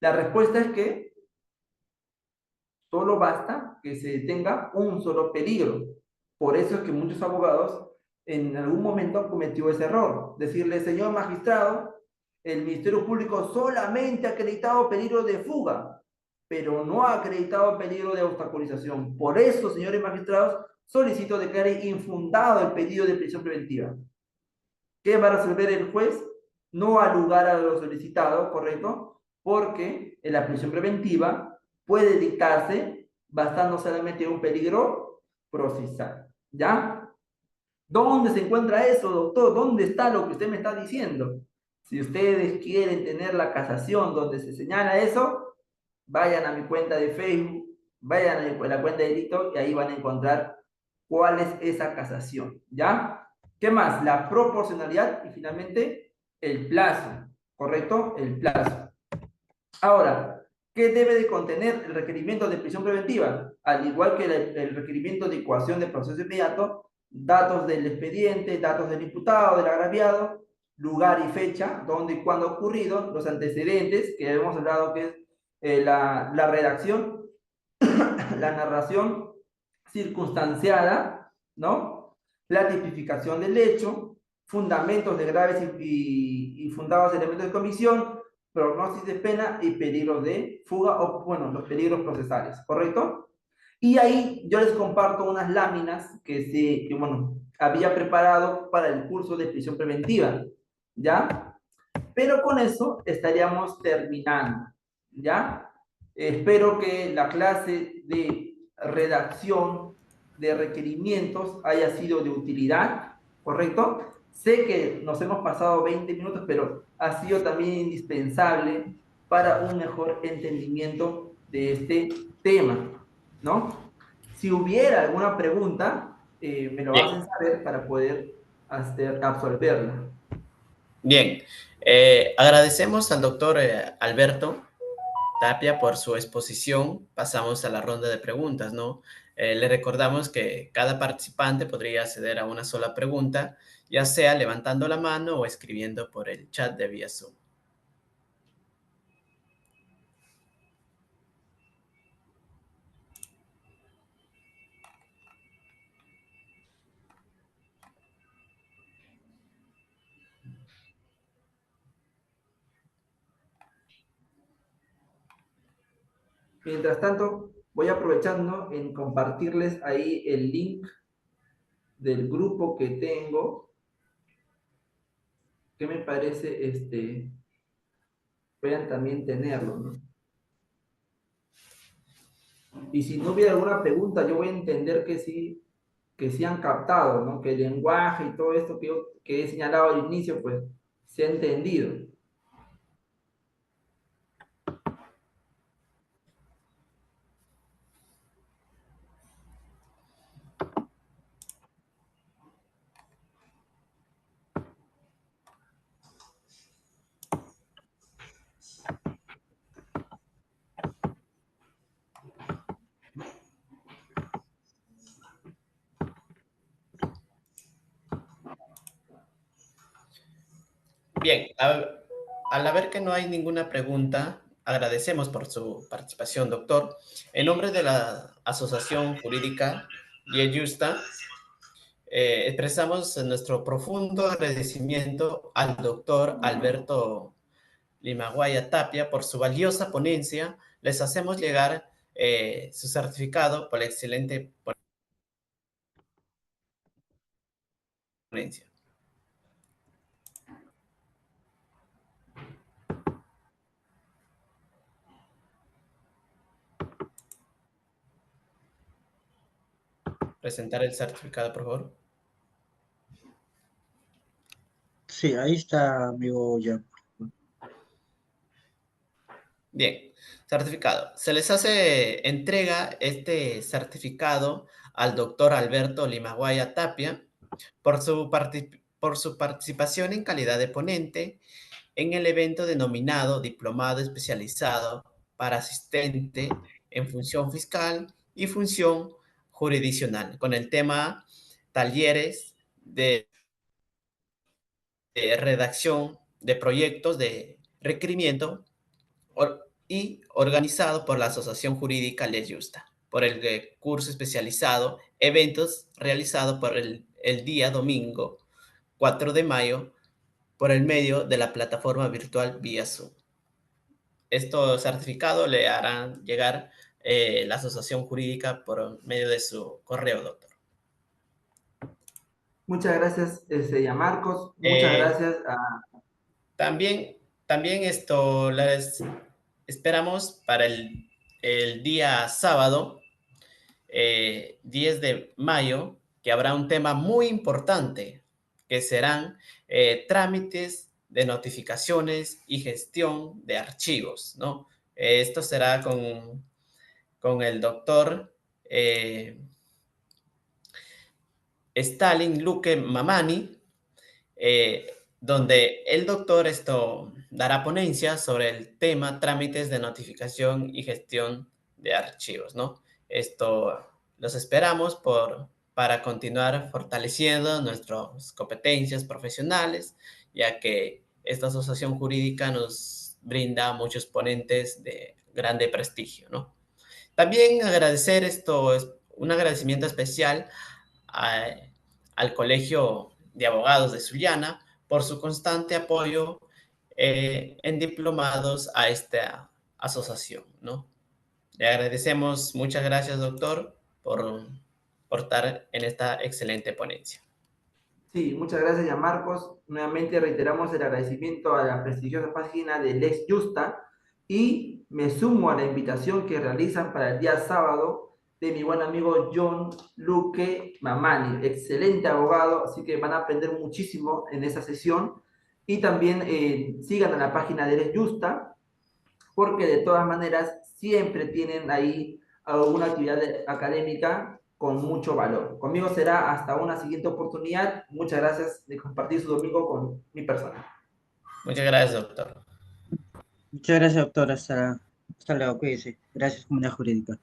La respuesta es que solo basta que se tenga un solo peligro. Por eso es que muchos abogados en algún momento han cometido ese error. Decirle, señor magistrado, el Ministerio Público solamente ha acreditado peligro de fuga, pero no ha acreditado peligro de obstaculización. Por eso, señores magistrados, solicito declare infundado el pedido de prisión preventiva. ¿Qué va a resolver el juez? No al lugar a lo solicitado, ¿correcto? Porque en la prisión preventiva puede dictarse bastando solamente un peligro procesal, ¿ya? ¿Dónde se encuentra eso, doctor? ¿Dónde está lo que usted me está diciendo? Si ustedes quieren tener la casación donde se señala eso, vayan a mi cuenta de Facebook, vayan a la cuenta de TikTok y ahí van a encontrar cuál es esa casación, ¿ya? ¿Qué más? La proporcionalidad y finalmente el plazo, ¿correcto? El plazo. Ahora, ¿qué debe de contener el requerimiento de prisión preventiva? Al igual que el requerimiento de coacción de proceso inmediato, datos del expediente, datos del imputado, del agraviado, lugar y fecha, dónde y cuándo ha ocurrido, los antecedentes, que hemos hablado que es la redacción, la narración circunstanciada, ¿no? La tipificación del hecho, fundamentos de graves y fundados elementos de comisión, prognosis de pena y peligros de fuga o, bueno, los peligros procesales, ¿correcto? Y ahí yo les comparto unas láminas bueno, había preparado para el curso de prisión preventiva, ¿ya? Pero con eso estaríamos terminando, ¿ya? Espero que la clase de redacción de requerimientos haya sido de utilidad, ¿correcto? Sé que nos hemos pasado 20 minutos, pero ha sido también indispensable para un mejor entendimiento de este tema, ¿no? Si hubiera alguna pregunta, me lo hacen Bien, saber para poder absolverla. bien. Agradecemos al doctor Alberto Tapia por su exposición. Pasamos a la ronda de preguntas, ¿no? Le recordamos que cada participante podría acceder a una sola pregunta, ya sea levantando la mano o escribiendo por el chat de vía Zoom. Mientras tanto, voy aprovechando en compartirles ahí el link del grupo que tengo, que me parece, puedan también tenerlo, ¿no? Y si no hubiera alguna pregunta, yo voy a entender que sí han captado, ¿no? Que el lenguaje y todo esto que he señalado al inicio, pues se ha entendido. Bien, al ver que no hay ninguna pregunta, agradecemos por su participación, doctor. En nombre de la Asociación Jurídica Vía Justa, expresamos nuestro profundo agradecimiento al doctor Alberto Limaguaya Tapia por su valiosa ponencia. Les hacemos llegar su certificado por la excelente ponencia. Presentar el certificado, por favor. Sí, ahí está, amigo Jan. Bien, certificado. Se les hace entrega este certificado al doctor Alberto Limaguaya Tapia por su participación en calidad de ponente en el evento denominado Diplomado Especializado para Asistente en Función Fiscal y Función Jurisdiccional, con el tema Talleres de redacción de proyectos de requerimiento y organizado por la Asociación Jurídica Ley Justa, por el curso especializado Eventos realizado por el día domingo 4 de mayo por el medio de la plataforma virtual vía Zoom. Esto certificado le harán llegar la Asociación Jurídica por medio de su correo, doctor. Muchas gracias, ya Marcos. Muchas Eh, gracias también, también esto les esperamos para el día sábado 10 de mayo, que habrá un tema muy importante, que serán trámites de notificaciones y gestión de archivos, ¿no? Esto será con el doctor Stalin Luque Mamani, donde el doctor dará ponencia sobre el tema trámites de notificación y gestión de archivos, ¿no? Esto los esperamos para continuar fortaleciendo nuestras competencias profesionales, ya que esta asociación jurídica nos brinda muchos ponentes de grande prestigio, ¿no? También un agradecimiento especial a- al Colegio de Abogados de Sullana por su constante apoyo en diplomados a esta asociación, ¿no? Le agradecemos, muchas gracias, doctor, por estar en esta excelente ponencia. Sí, muchas gracias, ya Marcos. Nuevamente reiteramos el agradecimiento a la prestigiosa página de Lex Justa y me sumo a la invitación que realizan para el día sábado de mi buen amigo John Luque Mamani, excelente abogado, así que van a aprender muchísimo en esa sesión. Y también sigan a la página de Lex Justa, porque de todas maneras siempre tienen ahí alguna actividad académica con mucho valor. Conmigo será hasta una siguiente oportunidad. Muchas gracias de compartir su domingo con mi persona. Muchas gracias, doctor. Muchas gracias, doctor. Hasta luego, cuídese. Gracias, comunidad jurídica.